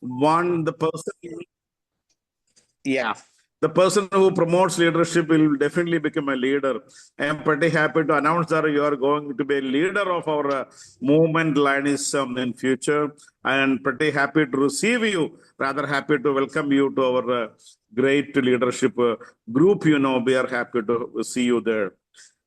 the person, yeah, the person who promotes leadership will definitely become a leader. I am pretty happy to announce that you are going to be a leader of our movement Lionism in future. I am pretty happy to receive you, rather happy to welcome you to our great leadership group. We are happy to see you there.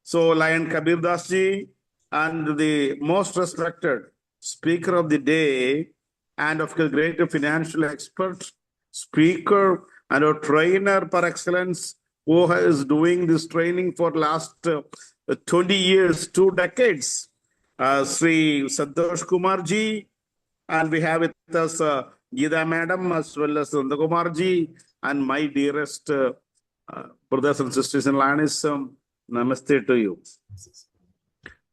So Lion Kabir Das ji and the most respected speaker of the day and of course great financial expert, speaker and a trainer par excellence who is doing this training for last 20 years, 2 decades, Sri Santosh Kumar ji, and we have with us Geeta Madam as well as Nandakumar ji and my dearest brothers and sisters in Lionism. Namaste to you.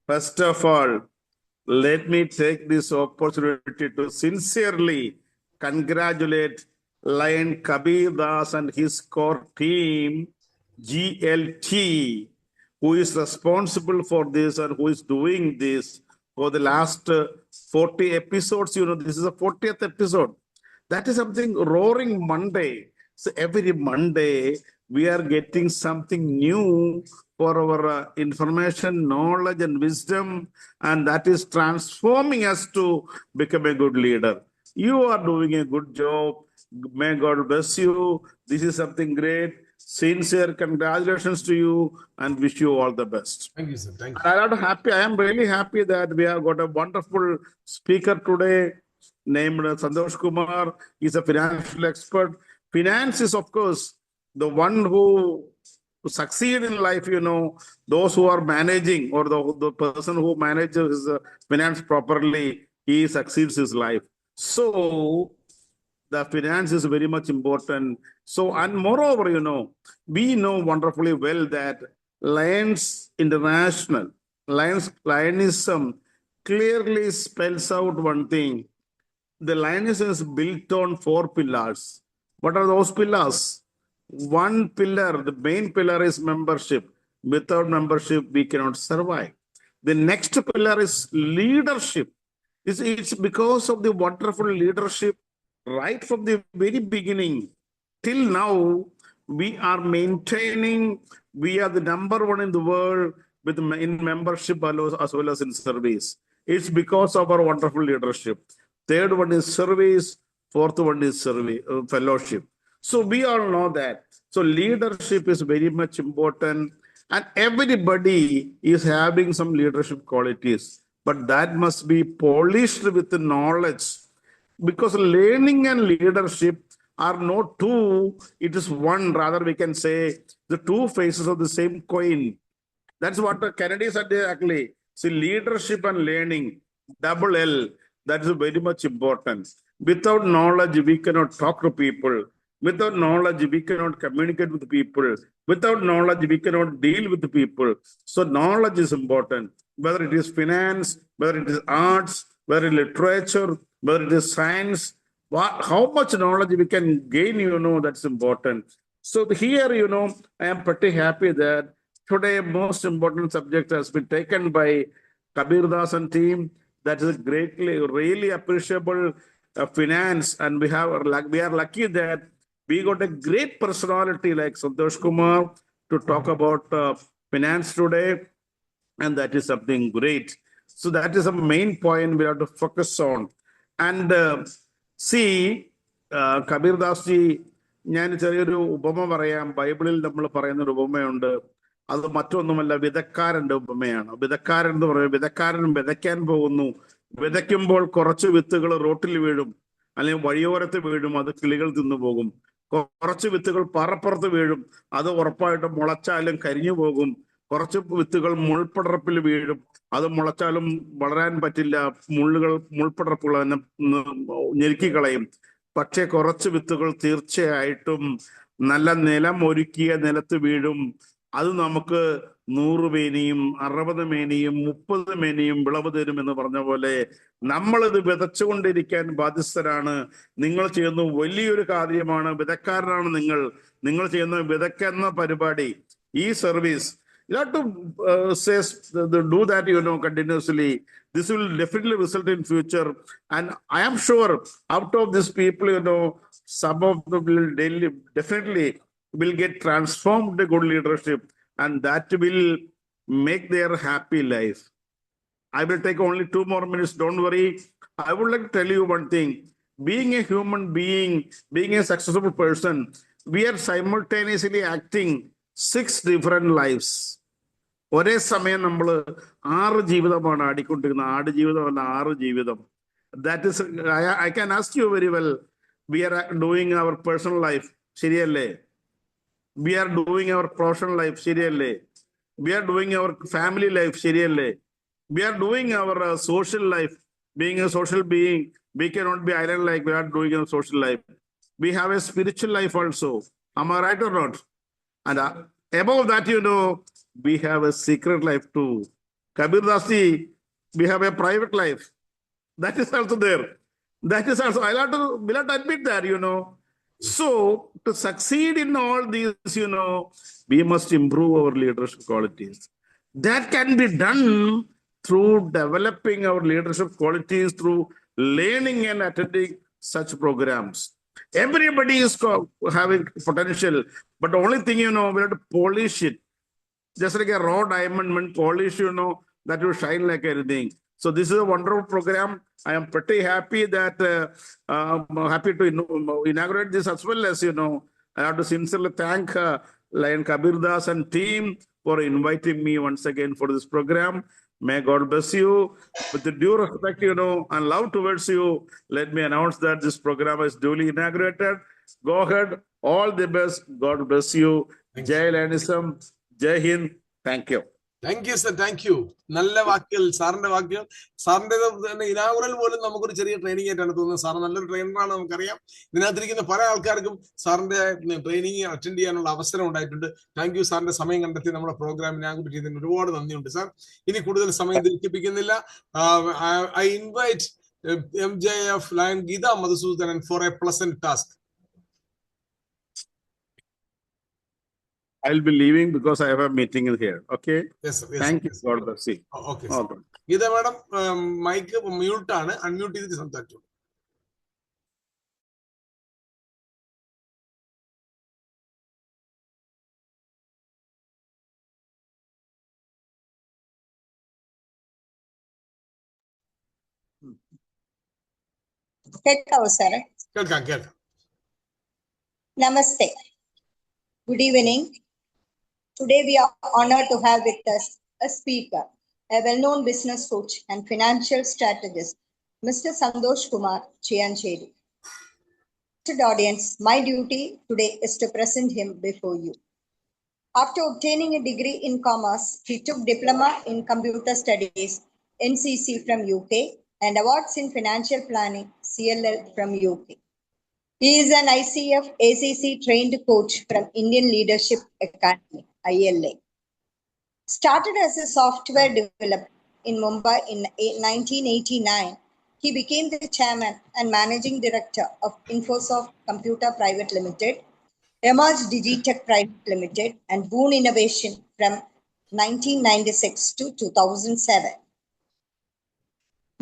First of all, let me take this opportunity to sincerely congratulate Lion Kabir Das and his core team, GLT, who is responsible for this and who is doing this for the last 40 episodes. This is the 40th episode. That is something roaring Monday. So every Monday, we are getting something new for our information, knowledge, and wisdom, and that is transforming us to become a good leader. You are doing a good job. May God bless you. This is something great. Sincere congratulations to you and wish you all the best. Thank you, sir. Thank you. I am really happy that we have got a wonderful speaker today named Santosh Kumar. He's a financial expert. Finance is, of course, the one who succeed in life, those who are managing or the person who manages his finance properly, he succeeds his life. So the finance is very much important. So, and moreover, we know wonderfully well that Lions International, Lionism clearly spells out one thing. The Lionism is built on 4 pillars. What are those pillars? One pillar, the main pillar is membership. Without membership, we cannot survive. The next pillar is leadership. It's because of the wonderful leadership right from the very beginning till now, we are maintaining, we are the number 1 in the world in membership as well as in service. It's because of our wonderful leadership. Third one is service. Fourth one is fellowship. So we all know that. So leadership is very much important, and everybody is having some leadership qualities, but that must be polished with the knowledge, because learning and leadership are not two, it is one. Rather, we can say the 2 faces of the same coin. That's what the Kennedy said exactly. See, leadership and learning, double L, that is very much important. Without knowledge, we cannot talk to people. Without knowledge, we cannot communicate with people. Without knowledge, we cannot deal with the people. So knowledge is important. Whether it is finance, whether it is arts, whether it is literature, whether it is science, how much knowledge we can gain, that's important. So here, I am pretty happy that today most important subject has been taken by Kabir Das and team. That is greatly, really appreciable finance, and we are lucky that we got a great personality like Santosh Kumar to talk about finance today, and that is something great. So that is a main point we have to focus on. And see, Kabir Das ji, ഞാൻ ചെറിയൊരു ഉപമ പറയാം. ബൈബിളിൽ നമ്മൾ പറയുന്നൊരു ഉപമയുണ്ട്. അത് മറ്റൊന്നുമല്ല, വിതക്കാരന്റെ ഉപമയാണ്. വിതക്കാരൻ എന്ന് പറയുന്നത്, വിതക്കാരൻ വിതയ്ക്കാൻ പോകുന്നു. വിതയ്ക്കുമ്പോൾ കുറച്ച് വിത്തുകൾ റോട്ടിൽ വീഴും, അല്ലെങ്കിൽ വഴിയോരത്ത് വീഴും, അത് കിളികൾ തിന്നുപോകും. കുറച്ച് വിത്തുകൾ പാറപ്പുറത്ത് വീഴും, അത് ഉറപ്പായിട്ടും മുളച്ചാലും കരിഞ്ഞു പോകും. കുറച്ച് വിത്തുകൾ മുൾപ്പടർപ്പിൽ വീഴും, അത് മുളച്ചാലും വളരാൻ പറ്റില്ല, മുൾപ്പടർപ്പുകൾ തന്നെ ഞെരുക്കിക്കളയും. പക്ഷെ കുറച്ച് വിത്തുകൾ തീർച്ചയായിട്ടും നല്ല നിലം ഒരുക്കിയ നിലത്ത് വീഴും. അത് നമുക്ക് 100 മേനിയും 60 മേനിയും 30 മേനിയും വിളവ് തരും എന്ന് പറഞ്ഞ പോലെ നമ്മളിത് വിതച്ചുകൊണ്ടിരിക്കാൻ ബാധ്യസ്ഥരാണ്. നിങ്ങൾ ചെയ്യുന്ന വലിയൊരു കാര്യമാണ്. വിതക്കാരനാണ് നിങ്ങൾ ചെയ്യുന്ന വിതയ്ക്കുന്ന പരിപാടി. ഈ service, You have to do that, continuously. This will definitely result in future. And I am sure out of these people, some of them will definitely will get transformed to good leadership, and that will make their happy life. I will take only 2 more minutes. Don't worry. I would like to tell you one thing. Being a human being, being a successful person, we are simultaneously acting 6 different lives. ഒരേ സമയം നമ്മൾ 6 ജീവിതമാണ് ആടിക്കൊണ്ടിരിക്കുന്നത്. ആടുജീവിതമല്ല, 6 ജീവിതം. That is, I can ask you very well. We are doing our personal life. ശരിയല്ലേ? We are doing our professional life. ശരിയല്ലേ? We are doing our family life. ശരിയല്ലേ? We are doing our social life. Being a social being, we cannot be island like we are doing a social life. We have a spiritual life also. Am I right or not? And above that, we have a secret life too. Kabir Dasi, we have a private life. That is also there. That is also, will have to admit that, So, to succeed in all these, we must improve our leadership qualities. That can be done through developing our leadership qualities, through learning and attending such programs. Everybody is having potential, but the only thing, we have to polish it. Just like a raw diamond, when polish, that will shine like anything. So this is a wonderful program. I am pretty happy that happy to inaugurate this, as well as, I have to sincerely thank Lion Kabir Das and team for inviting me once again for this program. May God bless you. With the due respect, and love towards you, let me announce that this program is duly inaugurated. Go ahead. All the best. God bless you. Jai Lanism. Jai Hind. Thank you. Thank you sir, thank you. നല്ല വാക്കുകൾ, സാറിന്റെ വാക്കുകൾ. സാറിന്റെ inaugural പോലും നമുക്കൊരു ചെറിയ training ആയിട്ടാണ് തോന്നുന്നത്. സാർ നല്ലൊരു ട്രെയിനറാണ്, നമുക്കറിയാം. ഇതിനകത്തിരിക്കുന്ന പല ആൾക്കാർക്കും സാറിന്റെ ട്രെയിനിങ് അറ്റൻഡ് ചെയ്യാനുള്ള അവസരം ഉണ്ടായിട്ടുണ്ട്. താങ്ക് യു സാറിന്റെ സമയം കണ്ടെത്തി നമ്മുടെ പ്രോഗ്രാം ഇനാഗുറേറ്റ് ചെയ്തതിന് ഒരുപാട് നന്ദിയുണ്ട് സാർ. ഇനി കൂടുതൽ സമയം ദീർഘിപ്പിക്കുന്നില്ല. I invite MJF Lion Geeta Madhusudanan for a pleasant task. I'll be leaving because I have a meeting in here. Okay. Yes, sir. Yes, thank sir. you. God bless you. Okay, sir. Geeta madam, mic mute ആണ്, unmute ചെയ്തിട്ട് സംസാരിച്ചു. കേൾക്കാവോ സാറേ? കേൾക്കാം. Namaste. Good evening. Today we are honored to have with us a speaker, a well-known business coach and financial strategist, Mr. Santosh Kumar Chiyancheri. Mr. Audience, my duty today is to present him before you. After obtaining a degree in commerce, he took diploma in computer studies, NCC from UK, and awards in financial planning, CLL from UK. He is an ICF ACC trained coach from Indian Leadership Academy, ILA. Started as a software developer in Mumbai in 1989, he became the chairman and managing director of Infosoft Computer Private Limited, Emerge Digitech Private Limited, and Boon Innovation from 1996 to 2007.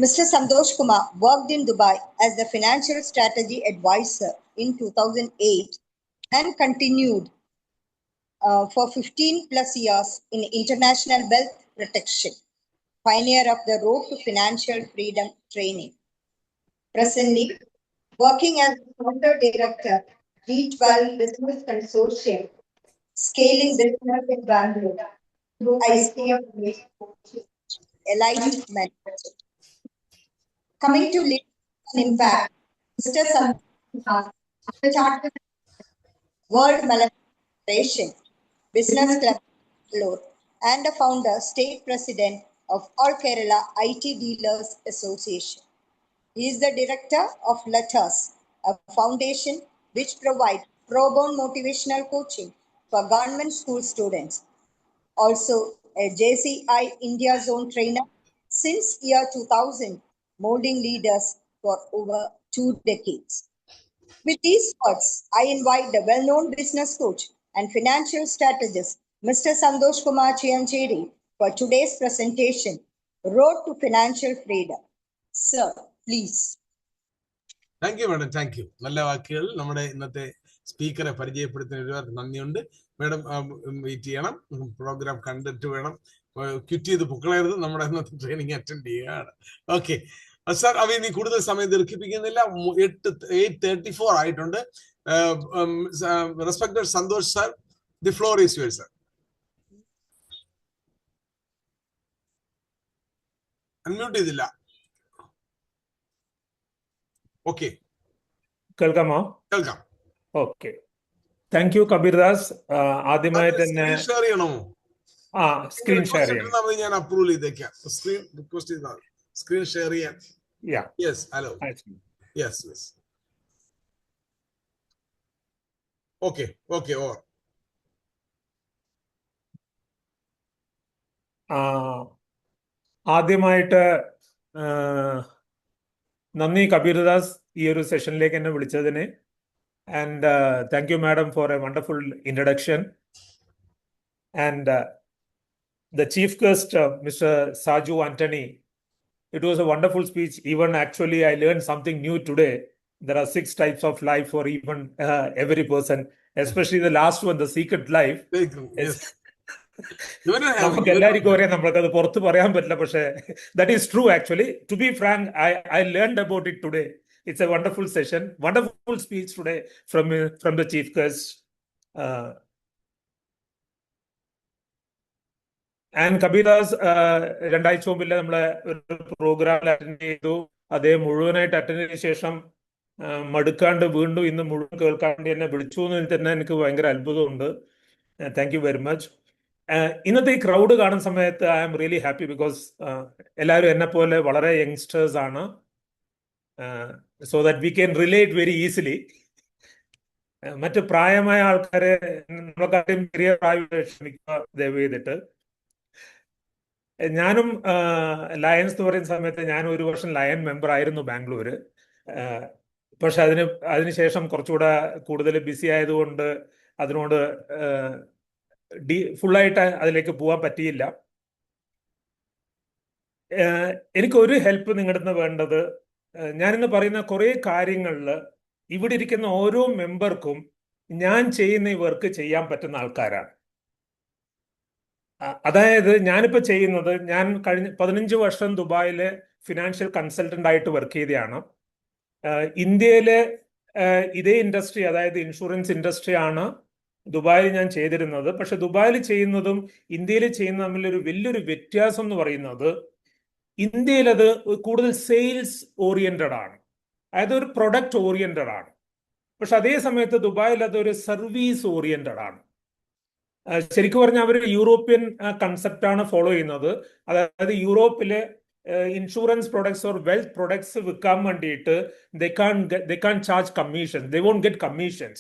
Mr. Santosh Kumar worked in Dubai as the financial strategy advisor in 2008 and continued for 15 plus years in international wealth protection, pioneer of the road to financial freedom training. Presently, working as founder director, G12 Business Consortium, scaling business in Bangalore through ICF Allied Management. Coming to leadership and impact, Mr. Santosh Kumar, World Malacration Business Club, Bangalore, and a founder, state president of All Kerala IT Dealers Association. He is the director of Letters, a foundation which provides pro bono motivational coaching for government school students. Also, a JCI India Zone trainer since year 2000, molding leaders for over 2 decades. With these words, I invite the well-known business coach and financial strategist, Mr. Sandosh Kumar Chiancheri for today's presentation, Road to Financial Freedom. Sir, please. Thank you madam, thank you. നല്ല വാക്കുകൾ. നമ്മുടെ ഇന്നത്തെ സ്പീക്കറെ പരിചയപ്പെടുത്തുന്ന ഒരുപാട് നന്ദിയുണ്ട്. Madam wait ചെയ്യണം, programme കണ്ടിട്ട് വേണം, ക്വിറ്റ് ചെയ്ത് പൊക്കളയരുത്, നമ്മുടെ ഇന്നത്തെ ട്രെയിനിങ് അറ്റൻഡ് ചെയ്യുകയാണ്. ഓക്കെ സാർ, അവ ഇനി കൂടുതൽ സമയം ദീർഘിപ്പിക്കുന്നില്ല. 8:34 ആയിട്ടുണ്ട്. Respected Santhosh sir, the floor is your sir. Unmute ചെയ്തില്ല. ഓക്കെ, കേൾക്കാമോ? കേൾക്കാം. Okay, thank you Kabirdas. ആദ്യമായിട്ട് തന്നെ ഷെയർ ചെയ്യണമോ? സ്ക്രീൻ ഷെയർ ചെയ്യണം. ഞാൻ അപ്രൂവൽ ചെയ്തേക്കാം. സ്ക്രീൻ റിക്വസ്റ്റ് ചെയ്താൽ സ്ക്രീൻ ഷെയർ ചെയ്യാൻ. Yes, hello, yes yes, okay okay, over. ആദ്യമായിട്ട് നന്ദി കബീർദാസ് ഈ ഒരു സെഷനിലേക്ക് എന്നെ വിളിച്ചതിന്. And thank you madam for a wonderful introduction. And the chief guest, Mr. Saju Antony, it was a wonderful speech. Even actually, I learned something new today. There are 6 types of life for even every person, especially the last one, the secret life. നമുക്ക് എല്ലാവർക്കും അറിയാം, നമ്മൾക്കത് പുറത്ത് പറയാൻ പറ്റില്ല, പക്ഷേ that is true actually. To be frank, I learned about it today. It's a wonderful session, wonderful speech today from the chief guest. And Kabirdas 2 ആഴ്ച മുമ്പില്ല നമ്മളെ ഒരു പ്രോഗ്രാമിൽ അറ്റൻഡ് ചെയ്തു. അതേ മുഴുവനായിട്ട് അറ്റൻഡ് ചെയ്ത ശേഷം മടുക്കാണ്ട് വീണ്ടും ഇന്ന് മുഴുവൻ കേൾക്കാണ്ട് എന്നെ വിളിച്ചു എന്ന് തന്നെ എനിക്ക് ഭയങ്കര അത്ഭുതമുണ്ട്. Thank you very much. ഇന്നത്തെ ഈ ക്രൗഡ് കാണുന്ന സമയത്ത് I am really happy because എല്ലാവരും എന്നെ പോലെ വളരെ യങ്സ്റ്റേഴ്സ് ആണ്. So that we can relate very easily. മറ്റ് പ്രായമായ ആൾക്കാരെ നമ്മളെക്കാട്ടും ചെറിയ പ്രായം ക്ഷമിക്കുക ദയവ് ചെയ്തിട്ട്. ഞാനും ലയൺസ് എന്ന് പറയുന്ന സമയത്ത് ഞാൻ 1 വർഷം ലയൺ മെമ്പർ ആയിരുന്നു ബാംഗ്ലൂര്. പക്ഷെ അതിനുശേഷം കുറച്ചുകൂടെ കൂടുതൽ ബിസി ആയതുകൊണ്ട് അതിനോട് ഫുള്ളായിട്ട് അതിലേക്ക് പോകാൻ പറ്റിയില്ല. എനിക്കൊരു ഹെൽപ്പ് നിങ്ങളുടെ നിന്ന് വേണ്ടത്, ഞാനിന്ന് പറയുന്ന കുറേ കാര്യങ്ങളിൽ ഇവിടെ ഇരിക്കുന്ന ഓരോ മെമ്പർക്കും ഞാൻ ചെയ്യുന്ന ഈ വർക്ക് ചെയ്യാൻ പറ്റുന്ന ആൾക്കാരാണ്. അതായത് ഞാനിപ്പോൾ ചെയ്യുന്നത്, ഞാൻ കഴിഞ്ഞ 15 വർഷം ദുബായിലെ ഫിനാൻഷ്യൽ കൺസൾട്ടന്റ് ആയിട്ട് വർക്ക് ചെയ്തതാണ്. ഇന്ത്യയിലെ ഇതേ ഇൻഡസ്ട്രി, അതായത് ഇൻഷുറൻസ് ഇൻഡസ്ട്രി ആണ് ദുബായിൽ ഞാൻ ചെയ്തിരുന്നത്. പക്ഷെ ദുബായിൽ ചെയ്യുന്നതും ഇന്ത്യയിൽ ചെയ്യുന്ന തമ്മിലൊരു വലിയൊരു വ്യത്യാസം എന്ന് പറയുന്നത്, ഇന്ത്യയിൽ അത് കൂടുതൽ സെയിൽസ് ഓറിയന്റഡ് ആണ്, അതായത് ഒരു പ്രൊഡക്റ്റ് ഓറിയന്റഡ് ആണ്. പക്ഷെ അതേ സമയത്ത് ദുബായിൽ അതൊരു സർവീസ് ഓറിയന്റഡ് ആണ്. ശരിക്കും പറഞ്ഞാൽ അവർ യൂറോപ്യൻ കൺസെപ്റ്റ് ആണ് ഫോളോ ചെയ്യുന്നത്. അതായത് യൂറോപ്പിലെ insurance products or wealth products വിൽക്കാൻ വേണ്ടിയിട്ട് they can't charge commissions, they won't get commissions,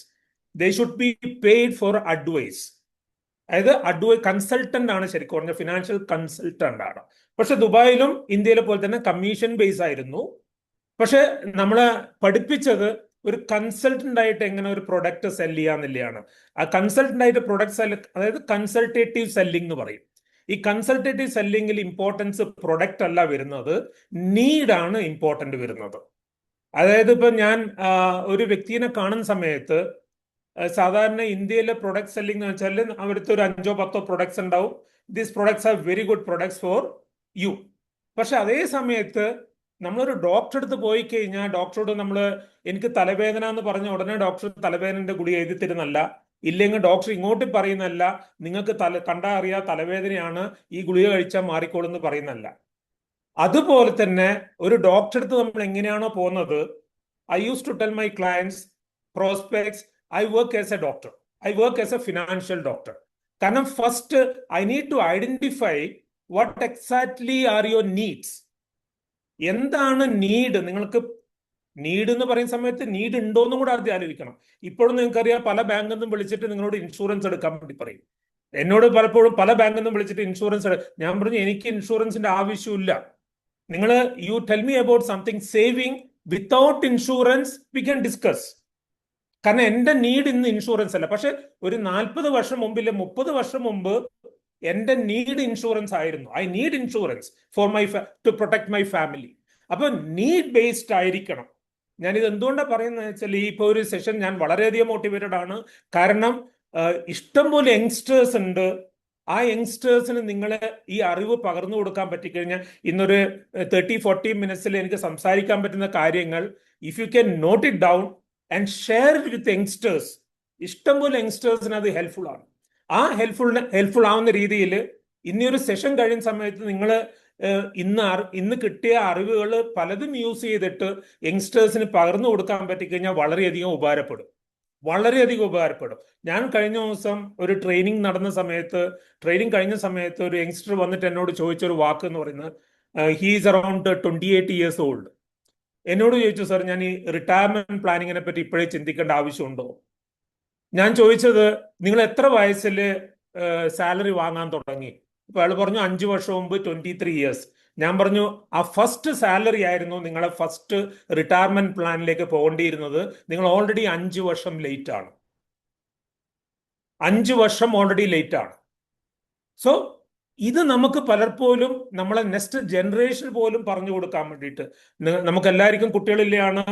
they should be paid for advice. അതായത് കൺസൾട്ടന്റ് ആണ്, ശരിക്കും പറഞ്ഞ ഫിനാൻഷ്യൽ കൺസൾട്ടന്റ് ആണ്. പക്ഷെ ദുബായിലും ഇന്ത്യയിലെ പോലെ തന്നെ കമ്മീഷൻ ബേസ് ആയിരുന്നു. പക്ഷെ നമ്മളെ പഠിപ്പിച്ചത് ഒരു കൺസൾട്ടന്റ് ആയിട്ട് എങ്ങനെ ഒരു പ്രൊഡക്റ്റ് സെൽ ചെയ്യാന്നില്ലയാണ്. ആ കൺസൾട്ടന്റ് ആയിട്ട് പ്രൊഡക്റ്റ് സെൽ, അതായത് കൺസൾട്ടേറ്റീവ് സെല്ലിംഗ് എന്ന് പറയും. ഈ കൺസൾട്ടേറ്റീവ് സെല്ലിംഗിൽ ഇമ്പോർട്ടൻസ് പ്രൊഡക്റ്റ് അല്ല വരുന്നത്, നീഡാണ് ഇമ്പോർട്ടന്റ് വരുന്നത്. അതായത് ഇപ്പൊ ഞാൻ ഒരു വ്യക്തിയെ കാണുന്ന സമയത്ത് സാധാരണ ഇന്ത്യയിലെ പ്രൊഡക്റ്റ് സെല്ലിംഗ് എന്ന് വെച്ചാൽ അവിടുത്തെ ഒരു 5-10 പ്രൊഡക്ട്സ് ഉണ്ടാവും. These products are very good products for you. പക്ഷെ അതേ സമയത്ത് നമ്മളൊരു ഡോക്ടറെ അടുത്ത് പോയി കഴിഞ്ഞാൽ ഡോക്ടറോട് എനിക്ക് തലവേദന എന്ന് പറഞ്ഞ ഉടനെ ഡോക്ടർ തലവേദനയുടെ ഗുളിക എഴുതി തരുന്നല്ല. ഇല്ലെങ്കിൽ ഡോക്ടർ ഇങ്ങോട്ട് പറയുന്നല്ല, നിങ്ങൾക്ക് കണ്ടാ അറിയാ തലവേദനയാണ്, ഈ ഗുളിക കഴിച്ചാൽ മാറിക്കോളും എന്ന് പറയുന്നല്ല. അതുപോലെ തന്നെ ഒരു ഡോക്ടറെ അടുത്ത് നമ്മൾ എങ്ങനെയാണോ പോകുന്നത്, I use to tell my clients, prospects, I work as a doctor, I work as a financial doctor. കാരണം first I need to identify what exactly are your needs. എന്താണ് നീഡ്? നിങ്ങൾക്ക് നീഡ് എന്ന് പറയുന്ന സമയത്ത് നീഡ് ഉണ്ടോ എന്നും കൂടെ ആദ്യം ആലോചിക്കണം. ഇപ്പോഴും നിങ്ങൾക്കറിയാം, പല ബാങ്കിൽ നിന്നും വിളിച്ചിട്ട് നിങ്ങളോട് ഇൻഷുറൻസ് എടുക്കാൻ വേണ്ടി പറയും. എന്നോട് പലപ്പോഴും പല ബാങ്കിൽ നിന്നും വിളിച്ചിട്ട് ഇൻഷുറൻസ് ഞാൻ പറഞ്ഞു എനിക്ക് ഇൻഷുറൻസിന്റെ ആവശ്യമില്ല. നിങ്ങൾ you tell me about something saving without insurance we can discuss. കാരണം എൻ്റെ നീഡ് ഇന്ന് ഇൻഷുറൻസ് അല്ല. പക്ഷെ ഒരു 40 വർഷം മുമ്പിലെ 30 വർഷം മുമ്പ് എൻ്റെ നീഡ് ഇൻഷുറൻസ് ആയിരുന്നു. I need insurance for to protect my family. അപ്പൊ നീഡ് ബേസ്ഡ് ആയിരിക്കണം. ഞാനിത് എന്തുകൊണ്ടാണ് പറയുന്നത് വെച്ചാൽ ഇപ്പോൾ ഒരു സെഷൻ ഞാൻ വളരെയധികം മോട്ടിവേറ്റഡ് ആണ്. കാരണം ഇഷ്ടംപോലെ യങ്സ്റ്റേഴ്സ് ഉണ്ട്. ആ യങ്സ്റ്റേഴ്സിന് നിങ്ങൾ ഈ അറിവ് പകർന്നു കൊടുക്കാൻ പറ്റിക്കഴിഞ്ഞാൽ ഇന്നൊരു 30-40 മിനിറ്റ്സിൽ എനിക്ക് സംസാരിക്കാൻ പറ്റുന്ന കാര്യങ്ങൾ if you can note it down and share it with youngsters, ഇഷ്ടംപോലെ യങ്സ്റ്റേഴ്സിന് അത് ഹെൽപ്ഫുൾ ആണ്. ആ ഹെൽപ്ഫുൾ ആവുന്ന രീതിയിൽ ഇന്നൊരു സെഷൻ കഴിയുന്ന സമയത്ത് നിങ്ങൾ ഇന്ന് കിട്ടിയ അറിവുകൾ പലതും യൂസ് ചെയ്തിട്ട് യങ്സ്റ്റേഴ്സിന് പകർന്നു കൊടുക്കാൻ പറ്റിക്കഴിഞ്ഞാൽ വളരെയധികം ഉപകാരപ്പെടും. ഞാൻ കഴിഞ്ഞ ദിവസം ഒരു ട്രെയിനിങ് കഴിഞ്ഞ സമയത്ത് ഒരു യങ്സ്റ്റർ വന്നിട്ട് എന്നോട് ചോദിച്ചൊരു വാക്ക് എന്ന് പറയുന്നത്, ഹീസ് അറൌണ്ട് 28 years old. എന്നോട് ചോദിച്ചു, സാർ ഞാൻ ഈ റിട്ടയർമെന്റ് പ്ലാനിങ്ങിനെ പറ്റി ഇപ്പോഴേ ചിന്തിക്കേണ്ട ആവശ്യമുണ്ടോ? ഞാൻ ചോദിച്ചത്, നിങ്ങൾ എത്ര വയസ്സിൽ സാലറി വാങ്ങാൻ തുടങ്ങി? അപ്പൊ അയാൾ പറഞ്ഞു 5 വർഷം മുമ്പ് 23 years. ഞാൻ പറഞ്ഞു, ആ ഫസ്റ്റ് സാലറി ആയിരുന്നു നിങ്ങളെ ഫസ്റ്റ് റിട്ടയർമെന്റ് പ്ലാനിലേക്ക് പോകേണ്ടിയിരുന്നത്. നിങ്ങൾ ഓൾറെഡി 5 വർഷം ലേറ്റ് ആണ്. 5 വർഷം ഓൾറെഡി ലേറ്റ് ആണ്. സോ ഇത് നമുക്ക് പലപ്പോഴും നമ്മളെ നെക്സ്റ്റ് ജനറേഷൻ പോലും പറഞ്ഞു കൊടുക്കാൻ വേണ്ടിയിട്ട്, നമുക്ക് എല്ലാവർക്കും കുട്ടികളില്ലാണ്,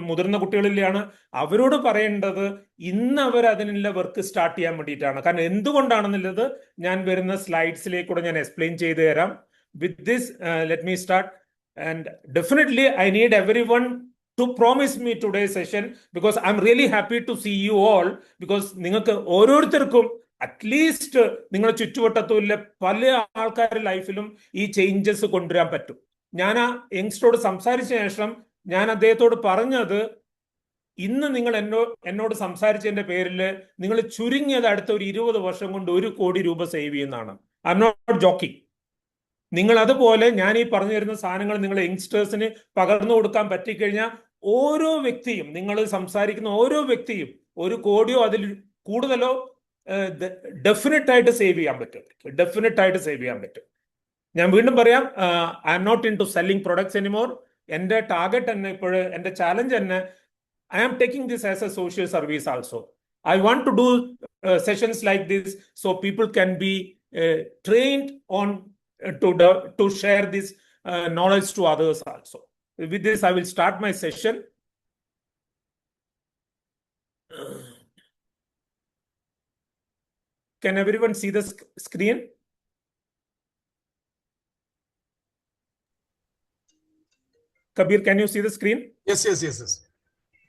മുതിർന്ന കുട്ടികളില്ലാണ്, അവരോട് പറയേണ്ടത് ഇന്ന് അവർ അതിനുള്ള വർക്ക് സ്റ്റാർട്ട് ചെയ്യാൻ വേണ്ടിയിട്ടാണ്. കാരണം എന്തുകൊണ്ടാണെന്നുള്ളത് ഞാൻ വരുന്ന സ്ലൈഡ്സിലേക്കൂടെ ഞാൻ എക്സ്പ്ലെയിൻ ചെയ്തു തരാം. With this, let me start. And definitely, I need everyone to promise me today's session because I'm really happy to see you all. Because നിങ്ങൾക്ക് ഓരോരുത്തർക്കും അറ്റ്ലീസ്റ്റ് നിങ്ങളുടെ ചുറ്റുവട്ടത്തുള്ള പല ആൾക്കാരുടെ ലൈഫിലും ഈ ചേഞ്ചസ് കൊണ്ടുവരാൻ പറ്റും. ഞാൻ ആ യങ്സ്റ്ററോട് സംസാരിച്ച ശേഷം ഞാൻ അദ്ദേഹത്തോട് പറഞ്ഞത്, ഇന്ന് നിങ്ങൾ എന്നോട് സംസാരിച്ചതിന്റെ പേരിൽ നിങ്ങൾ ചുരുങ്ങിയത് അടുത്ത ഒരു 20 വർഷം കൊണ്ട് 1 കോടി രൂപ സേവ് ചെയ്യുന്നതാണ്. I'm not joking. നിങ്ങൾ അതുപോലെ ഞാൻ ഈ പറഞ്ഞു തരുന്ന സാധനങ്ങൾ നിങ്ങൾ യങ്സ്റ്റേഴ്സിന് പകർന്നു കൊടുക്കാൻ പറ്റിക്കഴിഞ്ഞാൽ ഓരോ വ്യക്തിയും, നിങ്ങൾ സംസാരിക്കുന്ന ഓരോ വ്യക്തിയും 1 കോടിയോ അതിൽ കൂടുതലോ ഡെഫിനറ്റ് ആയിട്ട് സേവ് ചെയ്യാൻ പറ്റും. ഞാൻ വീണ്ടും പറയാം, I'm not into selling products anymore. എൻ്റെ ടാർഗറ്റ് തന്നെ ഇപ്പോഴ് എൻ്റെ ചാലഞ്ച് തന്നെ, I am taking this as a social service also. I want to do sessions like this so people can be trained on to share this knowledge to others also. With this, I will start my session. Can everyone see the screen? Kabir, can you see the screen? Yes.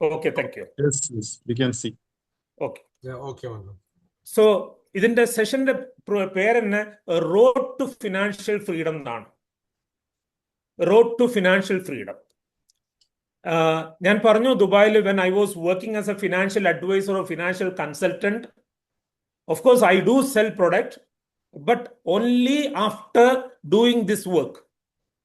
Okay, thank you. Yes, we can see. Okay. Yeah, okay, man. So, ഇതിന്റെ സെഷന്റെ പേര് തന്നെ road to financial freedom എന്നാണ്. Road to financial freedom. ഞാൻ പറഞ്ഞു, ദുബായിൽ when I was working as a financial adviser or financial consultant, of course I do sell product, but only after doing this work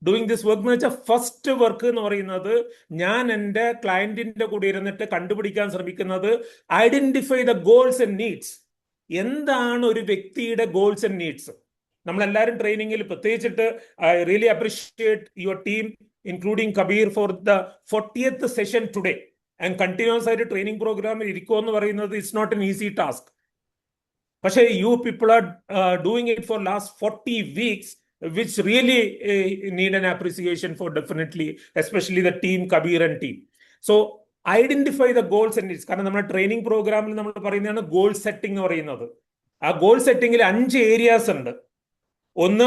എന്ന് വെച്ചാൽ first work എന്ന് പറയുന്നത്, ഞാൻ എൻ്റെ ക്ലയന്റിന്റെ കൂടെ ഇരുന്നിട്ട് കണ്ടുപിടിക്കാൻ ശ്രമിക്കുന്നത് identify the goals and needs. എന്താണ് ഒരു വ്യക്തിയുടെ ഗോൾസ് ആൻഡ് നീഡ്സ്? നമ്മളെല്ലാവരും ട്രെയിനിങ്ങിൽ പ്രത്യേകിച്ചിട്ട് I really appreciate your team including Kabir for the 40th session today. And continuous ആയിട്ട് ട്രെയിനിങ് പ്രോഗ്രാമിൽ ഇരിക്കുക എന്ന് പറയുന്നത് it's not an easy task. പക്ഷേ you people are doing it for last 40 weeks, which really need an appreciation for definitely, especially the team, Kabir and team. So identify the goals and needs. കാരണം നമ്മുടെ training പ്രോഗ്രാമിൽ നമ്മൾ പറയുന്നതാണ് goal setting എന്ന് പറയുന്നത്. ആ goal സെറ്റിംഗിൽ 5 areas ഉണ്ട്. ഒന്ന്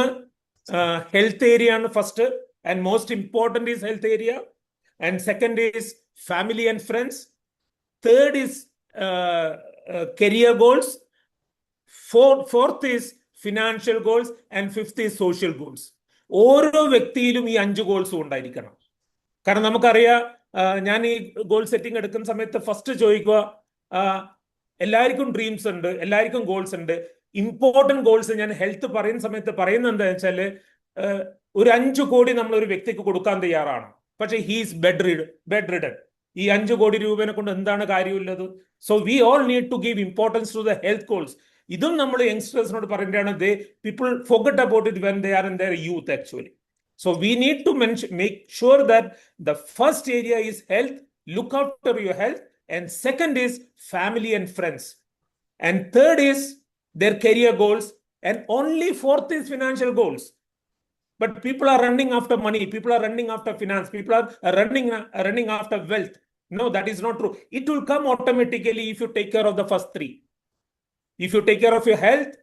ഹെൽത്ത് ഏരിയ ആണ് first, and most important is health area. And second is family and friends. Third is career goals. Fourth is financial goals. And fifth is social goals. ഓരോ വ്യക്തിയിലും ഈ 5 ഗോൾസും ഉണ്ടായിരിക്കണം. കാരണം നമുക്കറിയാം, ഞാൻ ഈ ഗോൾ സെറ്റിംഗ് എടുക്കുന്ന സമയത്ത് ഫസ്റ്റ് ചോദിക്കുക, എല്ലാവർക്കും ഡ്രീംസ് ഉണ്ട്, എല്ലാവർക്കും ഗോൾസ് ഉണ്ട്. ഇമ്പോർട്ടന്റ് ഗോൾസ് ഞാൻ ഹെൽത്ത് പറയുന്ന സമയത്ത് പറയുന്നത് എന്താ വെച്ചാൽ, ഒരു 5 കോടി നമ്മൾ ഒരു വ്യക്തിക്ക് കൊടുക്കാൻ തയ്യാറാണ്, പക്ഷെ ഹീസ് ബെഡ് റിഡൻ. ഈ 5 കോടി രൂപേനെ കൊണ്ട് എന്താണ് കാര്യമുള്ളത്? So we all need to give importance to the health goals. ഇതും നമ്മൾ യങ്സ്റ്റേഴ്സിനോട് പറയേണ്ടതാണ്. People forget about it when they are in their youth actually. So we need to make sure that the first area is health. Look after your health. And second is family and friends. And third is their career goals. And only fourth is financial goals. But people are running after money. People are running after finance. People are running after wealth. No, that is not true. It will come automatically if you take care of the first three. If you take care of your health,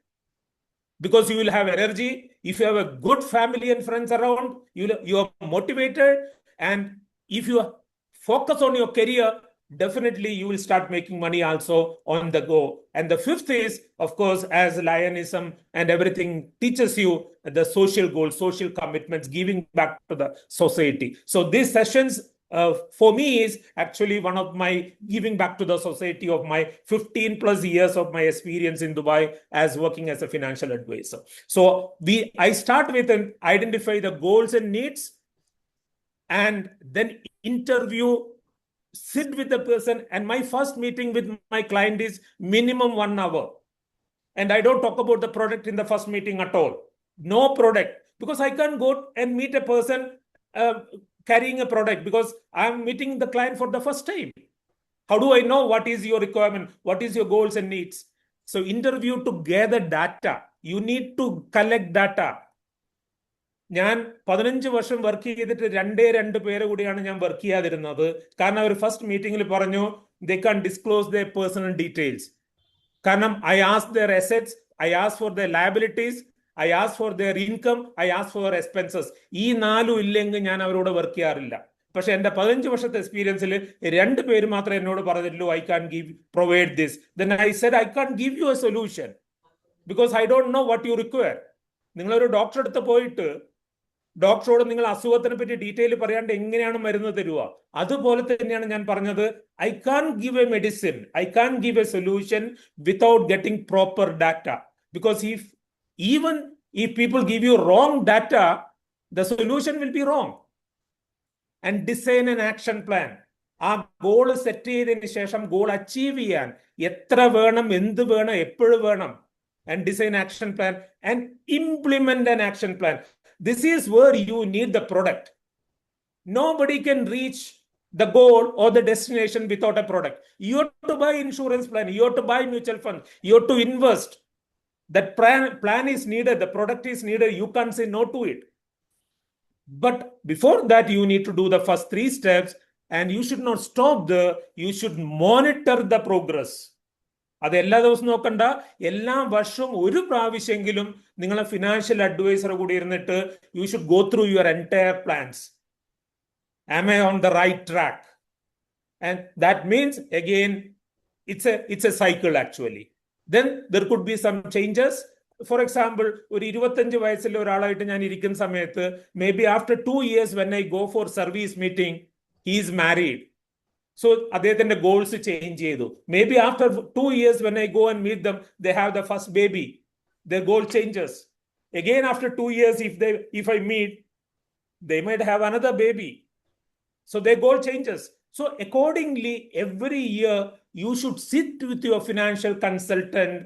because you will have energy. If you have a good family and friends around, you are motivated. And if you focus on your career, definitely you will start making money also on the go. And the fifth is, of course, as Lionism and everything teaches you, the social goals, social commitments, giving back to the society. So these sessions for me is actually one of my giving back to the society of my 15 plus years of my experience in Dubai as working as a financial advisor. So I start with identify the goals and needs, and then interview, sit with the person. And my first meeting with my client is minimum 1 hour. And I don't talk about the product in the first meeting at all. No product, because I can't go and meet a person carrying a product, because I'm meeting the client for the first time. How do I know what is your requirement? What is your goals and needs? So interview to gather data. You need to collect data. ഞാൻ 15 വർഷം work ചെയ്തിട്ട് രണ്ട് പേരെ കൂടിയാണ് ഞാൻ work ചെയ്യാതിരുന്നത്. കാരണം അവർ first മീറ്റിംഗിൽ പറഞ്ഞു they can't disclose their personal details. കാരണം I asked their assets, I asked for their liabilities, I asked for their income, I asked for expenses. ഈ 4 ഇല്ലെങ്കിൽ ഞാൻ അവരോട് വർക്ക് ചെയ്യാറില്ല. പക്ഷെ എന്റെ 15 വർഷത്തെ എക്സ്പീരിയൻസിൽ 2 പേര് മാത്രമേ എന്നോട് പറഞ്ഞിട്ടുള്ളൂ I can't provide this. Then I said I can't give you a solution because I don't know what you require. നിങ്ങളൊരു ഡോക്ടറെ അടുത്ത് പോയിട്ട് ഡോക്ടറോട് നിങ്ങൾ അസുഖത്തിനെ പറ്റി ഡീറ്റെയിൽ പറയാണ്ട് എങ്ങനെയാണ് മരുന്ന് തരുക? അതുപോലെ തന്നെയാണ് ഞാൻ പറഞ്ഞത്, I can't give a medicine, I can't give a solution without getting proper data. Because even if people give you wrong data, the solution will be wrong. And design an action plan. ആ goal set ചെയ്തതിന് ശേഷം goal achieve ചെയ്യാൻ എത്ര വേണം, എന്ത് വേണം, എപ്പോഴും വേണം. And design action plan and implement an action plan. This is where you need the product. Nobody can reach the goal or the destination without a product. You have to buy insurance plan. You have to buy mutual fund. You have to invest. That plan is needed. The product is needed. You can't say no to it. But before that, you need to do the first 3 steps, and you should not stop there. You should monitor the progress. അത് എല്ലാ ദിവസവും നോക്കണ്ട, എല്ലാ വർഷവും ഒരു പ്രാവശ്യമെങ്കിലും നിങ്ങളെ financial advisor കൂടി ഇരുന്നിട്ട് you should go through your entire plans. Am I on the right track? And that means again it's a cycle actually. Then there could be some changes. For example, ഒരു 25 വയസ്സുള്ള ഒരാളായിട്ട് ഞാൻ ഇരിക്കുന്ന സമയത്ത് maybe after 2 years when I go for service meeting he is married. So അദ്ദേഹത്തിന്റെ goals change ചെയ്തു. Maybe after 2 years when I go and meet them, they have the first baby. Their goal changes. Again after 2 years, if I meet, they might have another baby. So their goal changes. So accordingly, every year you should sit with your financial consultant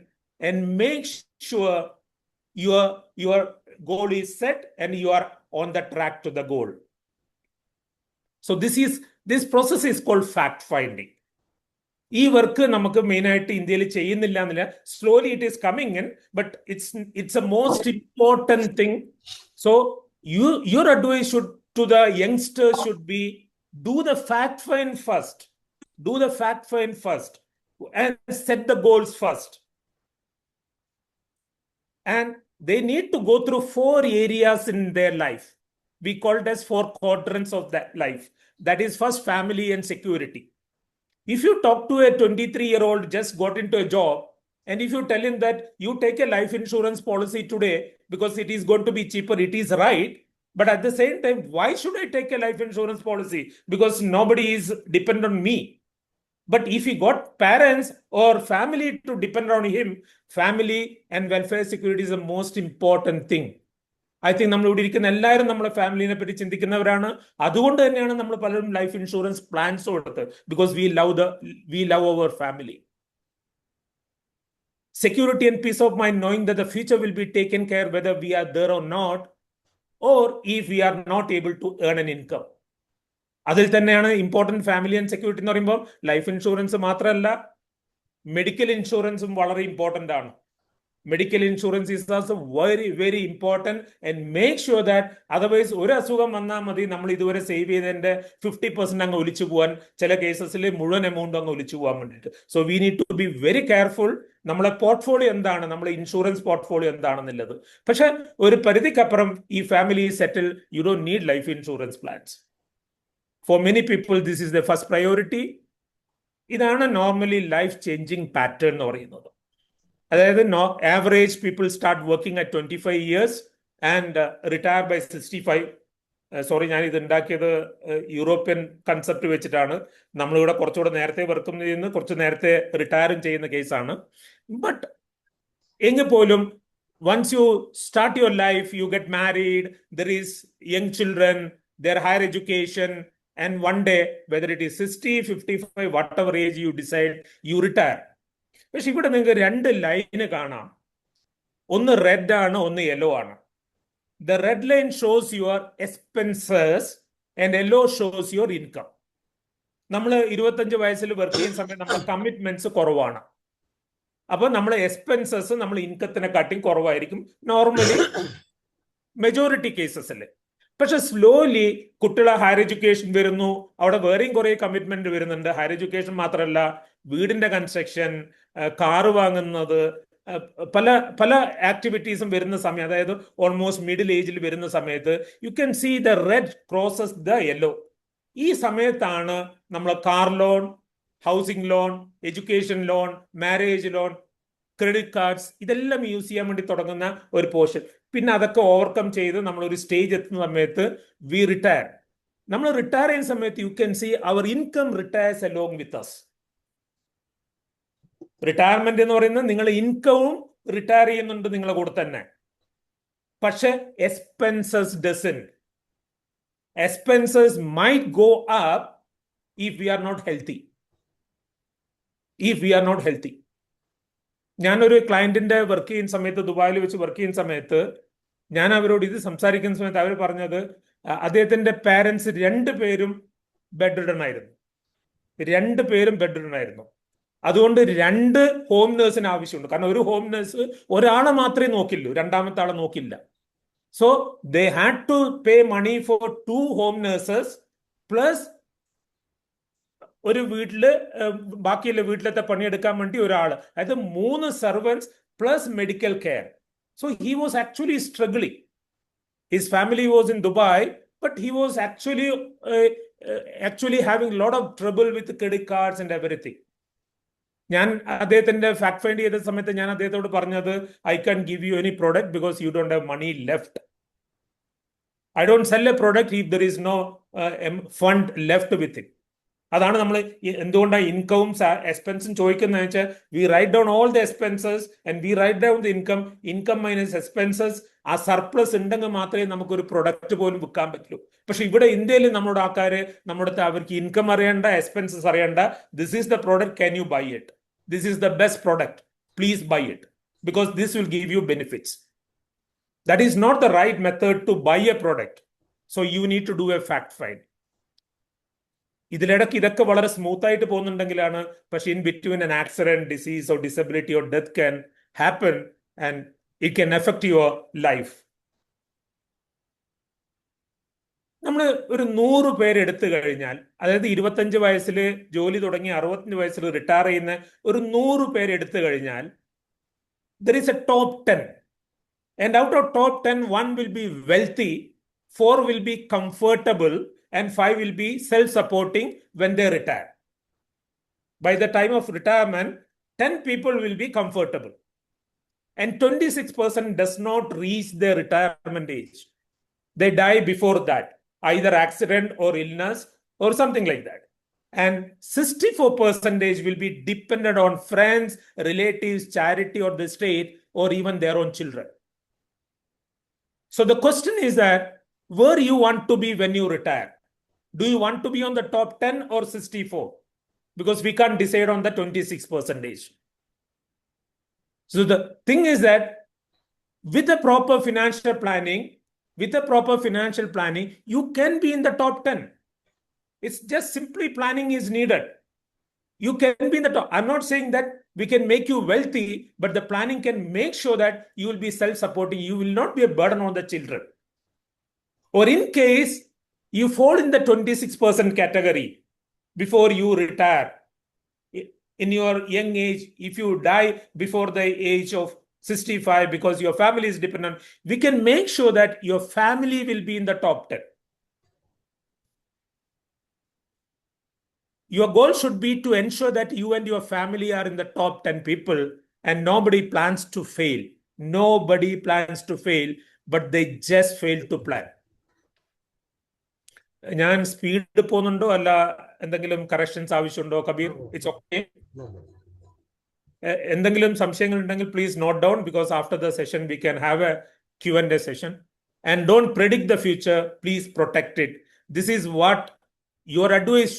and make sure your goal is set and you are on the track to the goal. So this process is called fact finding. ഈ work നമുക്ക് main ആയിട്ട് ഇന്ത്യയിൽ ചെയ്യുന്നില്ല എന്നില്ല. Slowly it is coming in, but it's a most important thing. So your advice to the youngsters should be do the fact find first. Do the fact find first and set the goals first. And they need to go through 4 areas in their life. We call it as 4 quadrants of that life. That is first family and security. If you talk to a 23-year-old just got into a job, and if you tell him that you take a life insurance policy today because it is going to be cheaper, it is right. But at the same time, why should I take a life insurance policy? Because nobody is dependent on me. But if he got parents or family to depend on him, family and welfare security is the most important thing. I think നമ്മൾ ഇവിടെ ഇരിക്കുന്ന എല്ലാവരും നമ്മളെ ഫാമിലിനെ പറ്റി ചിന്തിക്കുന്നവരാണ്. അതുകൊണ്ട് തന്നെയാണ് നമ്മൾ പലരും ലൈഫ് ഇൻഷുറൻസ് പ്ലാൻസ് കൊടുത്ത്, because we love our family. Security and peace of mind, knowing that the future will be taken care whether we are there or not, or if we are not able to earn an income. അതിൽ തന്നെയാണ് important family and security എന്ന് പറയുമ്പോൾ life insurance മാത്രമല്ല, medical ഇൻഷുറൻസും വളരെ important ആണ്. Medical insurance is also very very important and make sure that otherwise ഒരു അസുഖം വന്നാൽ മതി നമ്മൾ ഇതുവരെ സേവ് ചെയ്തതിൻ്റെ 50% അങ്ങ് ഒലിച്ചു പോകാൻ, ചില കേസസിൽ മുഴുവൻ എമൗണ്ട് അങ്ങ് ഒലിച്ചു പോകാൻ വേണ്ടിയിട്ട്. So we need to be very careful. നമ്മളെ പോർട്ട്ഫോളിയോ എന്താണ്, നമ്മളെ ഇൻഷുറൻസ് പോർട്ട്ഫോളിയോ എന്താണെന്നുള്ളത്. പക്ഷെ ഒരു പരിധിക്കപ്പുറം ഈ family settle you don't need life insurance plans. For many people this is the first priority. ഇതാണ് നോർമലി ലൈഫ് ചേഞ്ചിങ് പാറ്റേൺ എന്ന് പറയുന്നത്. അതായത് average people start working at 25 years and retire by 65. Sorry, ഞാൻ ഇത് ഉണ്ടാക്കിയത് യൂറോപ്യൻ കൺസെപ്റ്റ് വെച്ചിട്ടാണ്. നമ്മളിവിടെ കുറച്ചുകൂടെ നേരത്തെ വർക്കും ചെയ്യുന്നു, കുറച്ച് നേരത്തെ റിട്ടയറും ചെയ്യുന്ന കേസാണ്. ബട്ട് എങ്കിൽ പോലും once you start your life, you get married, there is young children, their higher education, and one day, whether it is 60, 55, whatever age you decide, you retire. പക്ഷെ ഇവിടെ നിങ്ങൾക്ക് 2 ലൈന് കാണാം. ഒന്ന് റെഡ് ആണ്, ഒന്ന് യെല്ലോ ആണ്. The red line shows your expenses and yellow shows your income. നമ്മൾ 25 വയസ്സിൽ വർക്ക് ചെയ്യുന്ന സമയത്ത് നമ്മുടെ കമ്മിറ്റ്മെന്റ്സ് കുറവാണ്. അപ്പോൾ നമ്മൾ എക്സ്പെൻസസ് നമ്മൾ ഇൻകത്തിനെക്കാട്ടിയും കുറവായിരിക്കും നോർമലി മെജോറിറ്റി കേസസിൽ. പക്ഷെ സ്ലോലി കുട്ടികളെ ഹയർ എഡ്യൂക്കേഷൻ വരുന്നു, അവിടെ വേറെയും കുറേ കമ്മിറ്റ്മെന്റ് വരുന്നുണ്ട്. ഹയർ എഡ്യൂക്കേഷൻ മാത്രമല്ല, വീടിന്റെ കൺസ്ട്രക്ഷൻ, കാറ് വാങ്ങുന്നത്, പല പല ആക്ടിവിറ്റീസും വരുന്ന സമയം, അതായത് ഓൾമോസ്റ്റ് മിഡിൽ ഏജിൽ വരുന്ന സമയത്ത് you can see the red crosses the yellow. ഈ സമയത്താണ് നമ്മൾ car loan, housing loan, education loan, marriage loan, credit cards ഇതെല്ലാം യൂസ് ചെയ്യാൻ വേണ്ടി തുടങ്ങുന്ന ഒരു പോർഷൻ. പിന്നെ അതൊക്കെ ഓവർകം ചെയ്ത് നമ്മൾ ഒരു സ്റ്റേജ് എത്തുന്ന സമയത്ത് വി റിട്ടയർ. നമ്മൾ റിട്ടയർ ചെയ്യുന്ന സമയത്ത് you can see our income retires along with us. Retirement എന്ന് പറയുന്നത് നിങ്ങൾ ഇൻകവും റിട്ടയർ ചെയ്യുന്നുണ്ട് നിങ്ങളെ കൂടെ തന്നെ. പക്ഷെ expenses doesn't. Expenses might go up if we are not healthy. ഞാനൊരു ക്ലയന്റിന്റെ വർക്ക് ചെയ്യുന്ന സമയത്ത്, ദുബായിൽ വെച്ച് വർക്ക് ചെയ്യുന്ന സമയത്ത്, ഞാൻ അവരോട് ഇത് സംസാരിക്കുന്ന സമയത്ത് അവർ പറഞ്ഞത് അദ്ദേഹത്തിന്റെ പാരന്റ്സ് 2 പേരും ബെഡ് റിഡൺ ആയിരുന്നു. അതുകൊണ്ട് 2 ഹോം നേഴ്സിന് ആവശ്യമുണ്ട്. കാരണം ഒരു ഹോം നേഴ്സ് ഒരാളെ മാത്രമേ നോക്കില്ലൂ, രണ്ടാമത്തെ ആളെ നോക്കില്ല. So they had to pay money for 2 home nurses plus ഒരു വീട്ടില് ബാക്കിയുള്ള വീട്ടിലത്തെ പണിയെടുക്കാൻ വേണ്ടി ഒരാള്, അതായത് 3 servants plus medical care. So he was actually struggling. His family was in Dubai, but he was actually having lot of trouble with credit cards and everything. ഞാൻ അദ്ദേഹത്തിന്റെ ഫാക്ട് ഫൈൻഡ് ചെയ്ത സമയത്ത് ഞാൻ അദ്ദേഹത്തോട് പറഞ്ഞത്, I can give you any product because you don't have money left. I don't sell a product if there is no fund left with it. അതാണ് നമ്മൾ എന്തുകൊണ്ടാണ് ഇൻകവും എക്സ്പെൻസും ചോദിക്കുന്നത് വെച്ചാൽ we write down all the expenses and we write down the income minus expenses. ആ surplus ഉണ്ടെങ്കിൽ മാത്രമേ നമുക്കൊരു പ്രൊഡക്റ്റ് പോലും വിൽക്കാൻ പറ്റുള്ളൂ. പക്ഷെ ഇവിടെ ഇന്ത്യയിൽ നമ്മുടെ ആൾക്കാര് അവർക്ക് ഇൻകം അറിയണ്ട, എക്സ്പെൻസസ് അറിയണ്ട. This is the product, can you buy it? This is the best product, please buy it because this will give you benefits. That is not the right method to buy a product. So you need to do a fact find. ഇതിലിടയ്ക്ക് ഇതൊക്കെ വളരെ smooth ആയിട്ട് പോകുന്നുണ്ടെങ്കിലാണ്, പക്ഷെ in between an accident, disease or disability or death can happen and it can affect your life. നമ്മൾ ഒരു 100 പേര് എടുത്തു കഴിഞ്ഞാൽ, അതായത് 25 വയസ്സിൽ ജോലി തുടങ്ങി 65 വയസ്സിൽ റിട്ടയർ ചെയ്യുന്ന ഒരു 100 പേര് എടുത്തു കഴിഞ്ഞാൽ there is a top 10 and out of top 10 1 will be wealthy, 4 will be comfortable and 5 will be self-supporting when they retire. By the time of retirement, 10 people will be comfortable and 26% does not reach their retirement age. They die before that, either accident or illness or something like that. And 64% will be dependent on friends, relatives, charity or the state or even their own children. So the question is that where you want to be when you retire? Do you want to be on the top 10 or 64? Because we can't decide on the 26%. So the thing is that with a proper financial planning, you can be in the top 10. It's just simply planning is needed. You can be in the top. I'm not saying that we can make you wealthy, but the planning can make sure that you will be self-supporting. You will not be a burden on the children. Or in case you fall in the 26% category before you retire, in your young age, if you die before the age of 65 because your family is dependent, we can make sure that your family will be in the top 10. Your goal should be to ensure that you and your family are in the top 10 people, and nobody plans to fail. Nobody plans to fail, but they just fail to plan. ഞാൻ speed പോകുന്നുണ്ടോ അല്ല എന്തെങ്കിലും corrections ആവശ്യമുണ്ടോ Kabir? It's okay. എന്തെങ്കിലും സംശയങ്ങൾ ഉണ്ടെങ്കിൽ please note down, because after the session we can have a Q&A session. And don't predict the future, please protect it. This is what your advice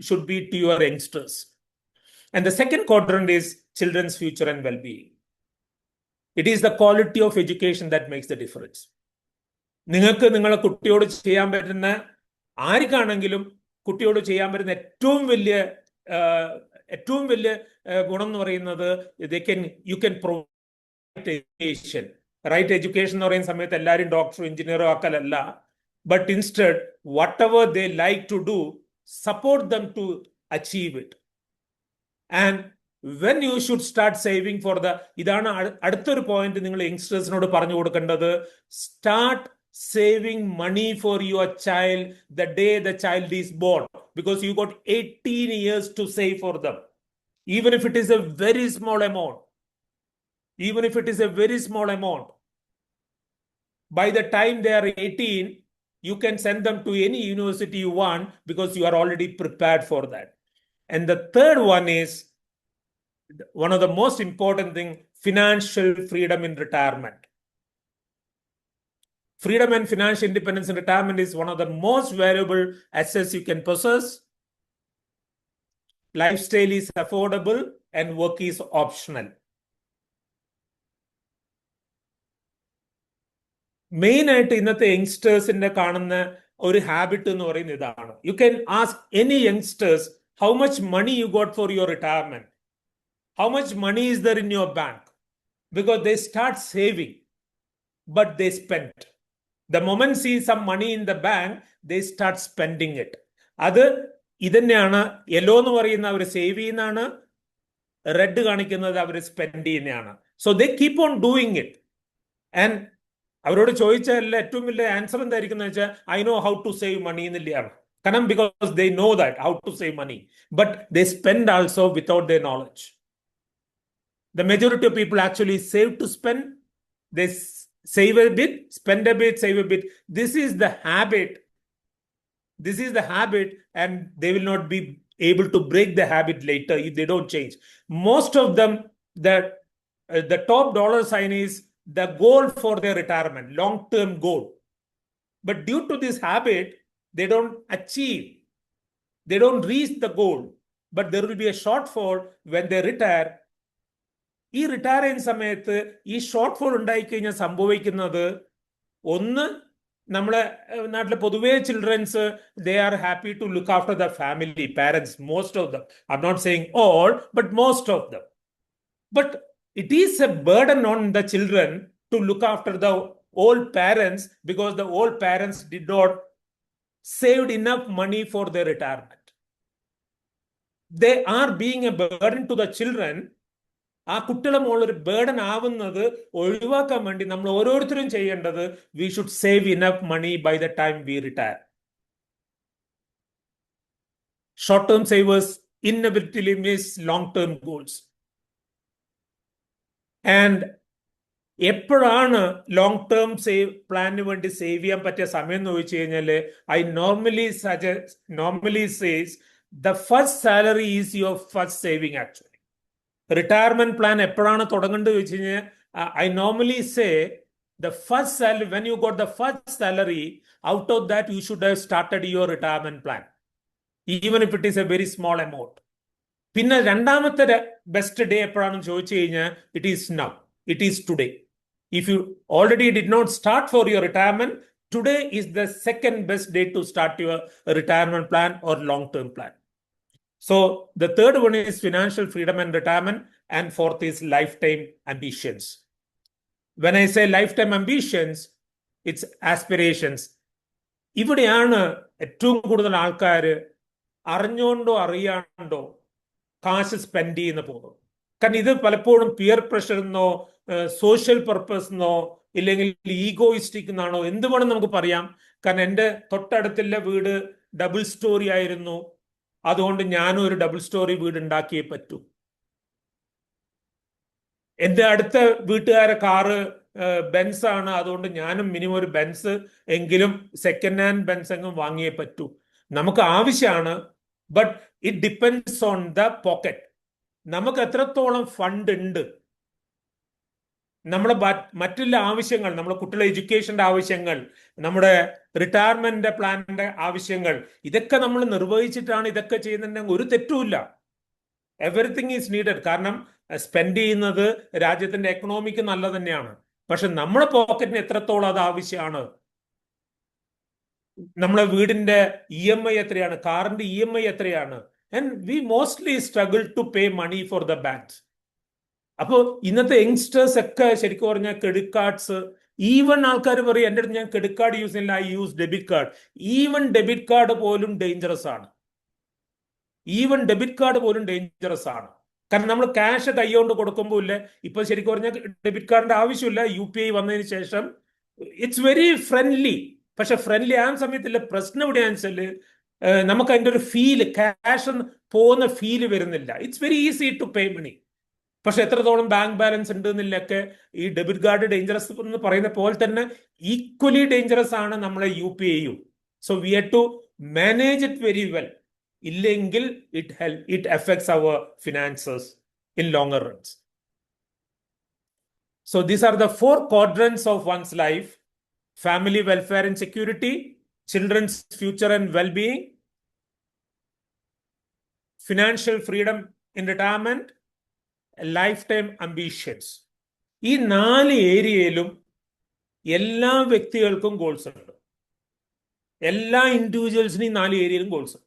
should be to your youngsters. And the second quadrant is children's future and well-being. It is the quality of education that makes the difference. നിങ്ങൾക്ക് നിങ്ങളെ കുട്ടിയോട് ചെയ്യാൻ പറ്റുന്ന, ആർക്കാണെങ്കിലും കുട്ടിയോട് ചെയ്യാൻ പറ്റുന്ന ഏറ്റവും വലിയ ഗുണം എന്ന് പറയുന്നത് you can provide education. Right education എന്ന് പറയുന്ന സമയത്ത് എല്ലാവരും ഡോക്ടറോ എഞ്ചിനീയറോ ആക്കലല്ല. But instead, whatever they like to do, support them to achieve it. And when you should start saving for the, ഇതാണ് അടുത്തൊരു പോയിന്റ് നിങ്ങൾ യങ്സ്റ്റേഴ്സിനോട് പറഞ്ഞു കൊടുക്കേണ്ടത്. Start saving money for your child the day the child is born, because you got 18 years to save for them. Even if it is a very small amount, by the time they are 18, you can send them to any university you want, because you are already prepared for that. And the third one is one of the most important thing, financial freedom in retirement. Freedom and financial independence in retirement is one of the most valuable assets you can possess. Lifestyle is affordable and work is optional. Main ആയിട്ട് ഇന്നത്തെ യങ്സ്റ്റേഴ്സിന്റെ കാണുന്ന ഒരു habit എന്ന് പറയുന്നത് ഇതാണ്. You can ask any youngsters how much money you got for your retirement, how much money is there in your bank, because they start saving but they spend. The moment see some money in the bank, they start spending it. ഇതന്നെയാണ് yellow എന്ന് പറയുന്ന അവർ save ചെയ്യുന്നതാണ്, red കാണിക്കുന്നത് അവർ spend ചെയ്യുന്നതാണ്. So they keep on doing it. And അവരോട് ചോദിച്ചാൽ ഏറ്റവും വലിയ ആൻസർ എന്തായിരിക്കും എന്ന് വെച്ചാൽ, I know how to save money എന്നില്ലാണ്. കാരണം because they know that how to save money, but they spend also without the knowledge. The majority of people actually save to spend. They save a bit, spend a bit, save a bit. This is the habit. And they will not be able to break the habit later if they don't change. Most of them, the top dollar sign is the goal for their retirement, long-term goal. But due to this habit, they don't achieve. They don't reach the goal. But there will be a shortfall when they retire. ഈ retire ചെയ്യുന്ന സമയത്ത് ഈ short fall ഉണ്ടായിക്കഴിഞ്ഞാൽ സംഭവിക്കുന്നത്, ഒന്ന്, നമ്മളെ നാട്ടിലെ പൊതുവേ childrens they are happy to look after the family, parents, most of them. I'm not saying all, but most of them. But it is a burden on the children to look after the old parents, because the old parents did not save enough money for their retirement. They are being a burden to the children. ആ കുട്ടികളെ മുകളിലൊരു burden ആവുന്നത് ഒഴിവാക്കാൻ വേണ്ടി നമ്മൾ ഓരോരുത്തരും ചെയ്യേണ്ടത്, we should save enough money by the time we retire. Short-term savers inevitably miss long-term goals. And എപ്പോഴാണ് ലോങ് ടേം പ്ലാനിന് വേണ്ടി സേവ് ചെയ്യാൻ പറ്റിയ സമയം എന്ന് ചോദിച്ചു കഴിഞ്ഞാൽ, I normally says the first salary is your first saving. Actually retirement plan എപ്പോഴാണ് തുടങ്ങേണ്ടത് ചോദിച്ചു കഴിഞ്ഞാൽ, I normally say the first salary, when you got the first salary, out of that you should have started your retirement plan, even if it is a very small amount. പിന്നെ രണ്ടാമത്തെ best day എപ്പോഴാണെന്ന് ചോദിച്ചു കഴിഞ്ഞാൽ, it is now, it is today. If you already did not start for your retirement, today is the second best day to start your retirement plan or long-term plan. So the third one is financial freedom and retirement, and fourth is lifetime ambitions. When I say lifetime ambitions, it's aspirations. ഇവിടെയാണ് ഏറ്റവും കൂടുതൽ ആൾക്കാർ അറിഞ്ഞോണ്ടോ അറിയാണ്ടോ കാശ് spend ചെയ്യുന്ന പോകും. കാരണം ഇത് പലപ്പോഴും പിയർ പ്രഷർ എന്നോ സോഷ്യൽ പർപ്പസ് എന്നോ ഇല്ലെങ്കിൽ ഈഗോയിസ്റ്റിക് എന്നാണോ എന്ത് വേണം നമുക്ക് പറയാം. കാരണം എൻ്റെ തൊട്ടടുത്തുള്ള വീട് ഡബിൾ സ്റ്റോറി ആയിരുന്നു, അതുകൊണ്ട് ഞാനും ഒരു ഡബിൾ സ്റ്റോറി വീട് ഉണ്ടാക്കിയേ പറ്റൂ. എൻ്റെ അടുത്ത വീട്ടുകാരെ കാറ് ബെൻസ് ആണ്, അതുകൊണ്ട് ഞാനും മിനിമം ഒരു ബെൻസ് എങ്കിലും സെക്കൻഡ് ഹാൻഡ് ബെൻസ് എങ്കിലും വാങ്ങിയേ പറ്റൂ. നമുക്ക് ആവശ്യമാണ്, but it depends on the pocket. നമുക്ക് എത്രത്തോളം ഫണ്ട് ഉണ്ട്, നമ്മുടെ മറ്റുള്ള ആവശ്യങ്ങൾ, നമ്മുടെ കുട്ടികളുടെ എഡ്യൂക്കേഷന്റെ ആവശ്യങ്ങൾ, നമ്മുടെ റിട്ടയർമെന്റ് പ്ലാനിന്റെ ആവശ്യങ്ങൾ, ഇതൊക്കെ നമ്മൾ നിർവഹിച്ചിട്ടാണ് ഇതൊക്കെ ചെയ്യുന്നുണ്ടെങ്കിൽ ഒരു തെറ്റുമില്ല. Everything is needed. കാരണം സ്പെൻഡ് ചെയ്യുന്നത് രാജ്യത്തിന്റെ എക്കണോമിക്ക് നല്ല തന്നെയാണ്, പക്ഷെ നമ്മുടെ പോക്കറ്റിന് എത്രത്തോളം അത് ആവശ്യമാണ്. നമ്മളെ വീടിന്റെ EMI എത്രയാണ്, കാറിന്റെ EMI എത്രയാണ്, and we mostly struggle to pay money for the banks. അപ്പോൾ ഇന്നത്തെ യങ്സ്റ്റേഴ്സ് ഒക്കെ ശരിക്കും പറഞ്ഞാൽ ക്രെഡിറ്റ് കാർഡ്സ്, ഈവൻ ആൾക്കാർ പറയും എൻ്റെ അടുത്ത് ഞാൻ ക്രെഡിറ്റ് കാർഡ് യൂസ് ചെയ്യില്ല, I use debit card. Even debit card പോലും ഡേഞ്ചറസ് ആണ്. ആണ്. കാരണം നമ്മൾ ക്യാഷ് കൈകൊണ്ട് കൊടുക്കുമ്പോൾ ഇല്ലേ, ഇപ്പൊ ശരിക്കും പറഞ്ഞാൽ ഡെബിറ്റ് കാർഡിന്റെ ആവശ്യമില്ല, UPI വന്നതിന് ശേഷം ഇറ്റ്സ് വെരി ഫ്രണ്ട്ലി. പക്ഷെ ഫ്രണ്ട്ലി ആകുന്ന സമയത്തില്ല, പ്രശ്നം എവിടെയാണെന്ന് വെച്ചാല് നമുക്ക് അതിൻ്റെ ഒരു ഫീല്, ക്യാഷ് പോകുന്ന ഫീല് വരുന്നില്ല. It's very easy to pay money. പക്ഷെ എത്രത്തോളം ബാങ്ക് ബാലൻസ് ഉണ്ട് എന്നില്ലൊക്കെ ഈ ഡെബിറ്റ് കാർഡ് ഡേഞ്ചറസ് എന്ന് പറയുന്ന പോലെ തന്നെ ഈക്വലി ഡേഞ്ചറസ് ആണ് നമ്മളെ UPI. So we have to manage it very well. ഇല്ലെങ്കിൽ it affects our finances in longer runs. So these are the 4 quadrants of one's life: family welfare and security, children's future and well-being, financial freedom in retirement, lifetime ambitions. ഈ 4 ഏരിയയിലും എല്ലാ വ്യക്തികൾക്കും goals ഉണ്ട്. എല്ലാ ഇൻഡിവിജ്വൽസിനും ഈ 4 ഏരിയയിലും goals.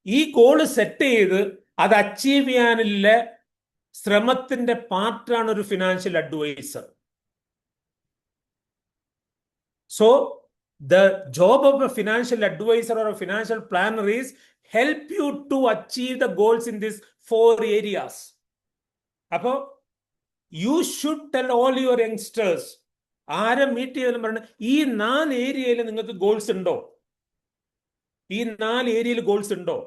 ഈ goal set ചെയ്ത് അത് അച്ചീവ് ചെയ്യാനുള്ള ശ്രമത്തിന്റെ പാർട്ടാണ് ഒരു financial adviser. So the job of a financial adviser or a financial planner is help you to achieve the goals in this 4 areas. അപ്പോ you should tell all your youngsters, ആരെ meet ചെയ്താലും പറഞ്ഞു, ഈ 4 ഏരിയയിൽ നിങ്ങൾക്ക് ഗോൾസ് ഉണ്ടോ? ഈ 4 ഏരിയയിൽ ഗോൾസ് ഉണ്ടോ?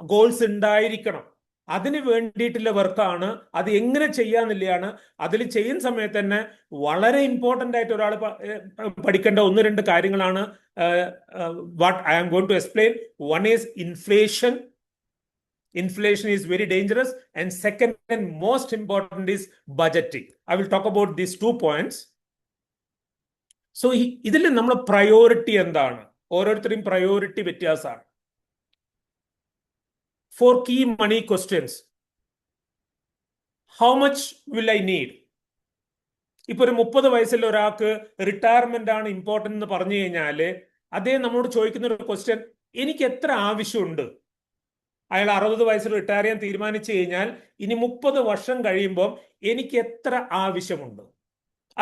ഗോൾസ് ഉണ്ടായിരിക്കണം. അതിന് വേണ്ടിയിട്ടുള്ള വർക്കാണ്. അത് എങ്ങനെ ചെയ്യാന്നില്ലയാണ്. അതിൽ ചെയ്യുന്ന സമയത്ത് തന്നെ വളരെ ഇമ്പോർട്ടൻ്റ് ആയിട്ട് ഒരാൾ പഠിക്കേണ്ട 1-2 കാര്യങ്ങളാണ് what I am going to explain. One is inflation. Inflation is very dangerous. And second and most important is budgeting. I will talk about these 2 points. So ഇതിൽ നമ്മുടെ പ്രയോറിറ്റി എന്താണ്? ഓരോരുത്തരും പ്രയോറിറ്റി വ്യത്യാസമാണ്. 4 key money questions. How much will I need? ഇപ്പൊ ഒരു 30 വയസ്സുള്ള ഒരാൾക്ക് retirement ആണ് ഇമ്പോർട്ടന്റ് എന്ന് പറഞ്ഞു കഴിഞ്ഞാല് അദ്ദേഹം നമ്മളോട് ചോദിക്കുന്ന ഒരു ക്വസ്റ്റ്യൻ, എനിക്ക് എത്ര ആവശ്യമുണ്ട്? അയാൾ 60 വയസ്സിൽ റിട്ടയർ ചെയ്യാൻ തീരുമാനിച്ചു കഴിഞ്ഞാൽ ഇനി 30 വർഷം കഴിയുമ്പോൾ എനിക്ക് എത്ര ആവശ്യമുണ്ട്?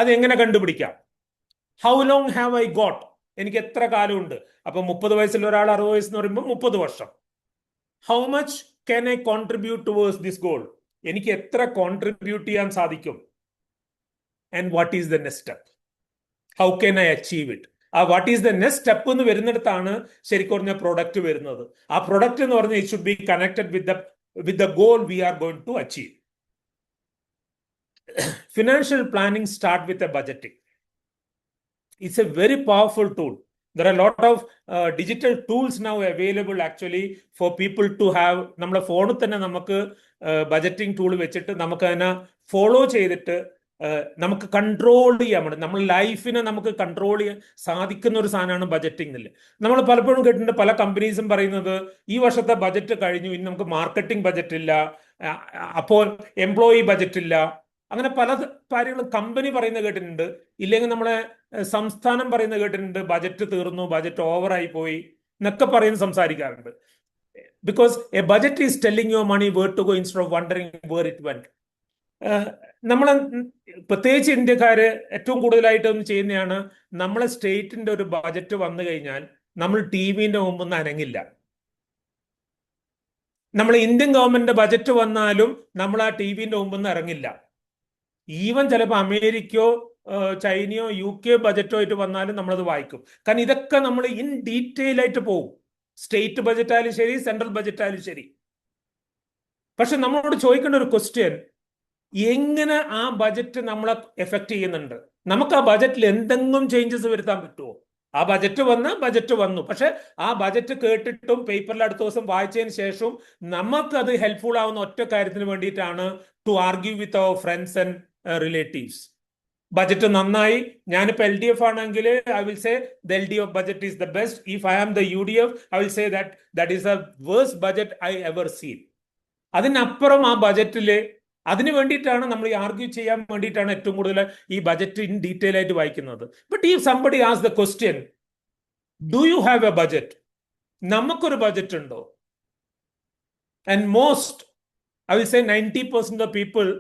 അതെങ്ങനെ കണ്ടുപിടിക്കാം? How long have I got? എനിക്ക് എത്ര കാലമുണ്ട്? അപ്പൊ 30 വയസ്സിൽ ഒരാൾ 60 വയസ്സെന്ന് പറയുമ്പോൾ 30 വർഷം. How much can I contribute towards this goal? എനിക്ക് എത്ര കോൺട്രിബ്യൂട്ട് ചെയ്യാൻ സാധിക്കും? And what is the next step? How can I achieve it? ആ what is the next step എന്ന് വരുന്നിടത്താണ് ശരിക്കും പറഞ്ഞ പ്രൊഡക്റ്റ് വരുന്നത്. ആ പ്രൊഡക്റ്റ് എന്ന് പറഞ്ഞാൽ it should be connected with the goal we are going to achieve. Financial planning start with a budgeting. It's a very powerful tool. There are a lot of digital tools now available actually for people to have. നമ്മുടെ ഫോണിൽ തന്നെ നമുക്ക് budgeting tool വെച്ചിട്ട് നമുക്ക് അതിനെ follow ചെയ്തിട്ട് നമുക്ക് control ചെയ്യാൻ പറ്റും. നമ്മൾ ലൈഫിനെ നമുക്ക് കൺട്രോൾ ചെയ്യാൻ സാധിക്കുന്ന ഒരു സാധനമാണ് ബജറ്റിംഗ് എന്നല്ലേ. നമ്മൾ പലപ്പോഴും കേട്ടിട്ടുണ്ട് പല കമ്പനീസും പറയുന്നത് ഈ വർഷത്തെ ബജറ്റ് കഴിഞ്ഞു, ഇനി നമുക്ക് മാർക്കറ്റിംഗ് ബജറ്റ് ഇല്ല, അപ്പോൾ എംപ്ലോയി ബജറ്റ് ഇല്ല. അങ്ങനെ പല കാര്യങ്ങളും കമ്പനി പറയുന്നത് കേട്ടിട്ടുണ്ട്, ഇല്ലെങ്കിൽ നമ്മളെ സംസ്ഥാനം പറയുന്നത് കേട്ടിട്ടുണ്ട്, ബജറ്റ് തീർന്നു, ബജറ്റ് ഓവറായി പോയി എന്നൊക്കെ പറയുന്നത് സംസാരിക്കാറുണ്ട്. Because a budget is telling your money where to go instead of wondering where it went. നമ്മളെ പ്രത്യേകിച്ച് ഇന്ത്യക്കാര് ഏറ്റവും കൂടുതലായിട്ട് ഒന്ന് ചെയ്യുന്നതാണ്, നമ്മളെ സ്റ്റേറ്റിന്റെ ഒരു ബജറ്റ് വന്നു കഴിഞ്ഞാൽ നമ്മൾ ടിവിന്റെ മുമ്പ് നിന്ന് അനങ്ങില്ല. നമ്മൾ ഇന്ത്യൻ ഗവൺമെന്റിന്റെ ബജറ്റ് വന്നാലും നമ്മൾ ആ ടിവിന്റെ മുമ്പ് നിന്ന് ഇറങ്ങില്ല. ഈവൻ ചിലപ്പോൾ അമേരിക്കയോ ചൈനയോ UK ബജറ്റോ ആയിട്ട് വന്നാലും നമ്മളത് വായിക്കും. കാരണം ഇതൊക്കെ നമ്മൾ ഇൻ ഡീറ്റെയിൽ ആയിട്ട് പോകും. സ്റ്റേറ്റ് ബജറ്റ് ആയാലും ശരി, സെൻട്രൽ ബജറ്റ് ആയാലും ശരി. പക്ഷെ നമ്മളോട് ചോദിക്കേണ്ട ഒരു ക്വസ്റ്റ്യൻ, എങ്ങനെ ആ ബജറ്റ് നമ്മളെ എഫക്ട് ചെയ്യുന്നുണ്ട്? നമുക്ക് ആ ബജറ്റിൽ എന്തെങ്കിലും ചേഞ്ചസ് വരുത്താൻ പറ്റുമോ? ആ ബജറ്റ് വന്നു. പക്ഷെ ആ ബജറ്റ് കേട്ടിട്ടും പേപ്പറിൽ അടുത്ത ദിവസം വായിച്ചതിന് ശേഷവും നമുക്കത് ഹെൽപ്ഫുൾ ആവുന്ന ഒറ്റ കാര്യത്തിന് വേണ്ടിയിട്ടാണ് to argue with our friends and relatives. Budget നന്നായി, ഞാനിപ്പോൾ LDF ആണെങ്കിൽ I will say the LDF budget is the best. If I am the UDF I will say that is the worst budget I ever seen. അതിനപ്പുറം ആ ബജറ്റില് അതിന് വേണ്ടിയിട്ടാണ് നമ്മൾ ഈ argue ചെയ്യാൻ വേണ്ടിയിട്ടാണ് ഏറ്റവും കൂടുതൽ ഈ ബജറ്റ് ഇൻ ഡീറ്റെയിൽ ആയിട്ട് വായിക്കുന്നത്. But if somebody ask the question, do you have A budget? നമുക്കൊരു ബജറ്റ് ഉണ്ടോ? And most, I will say 90% of people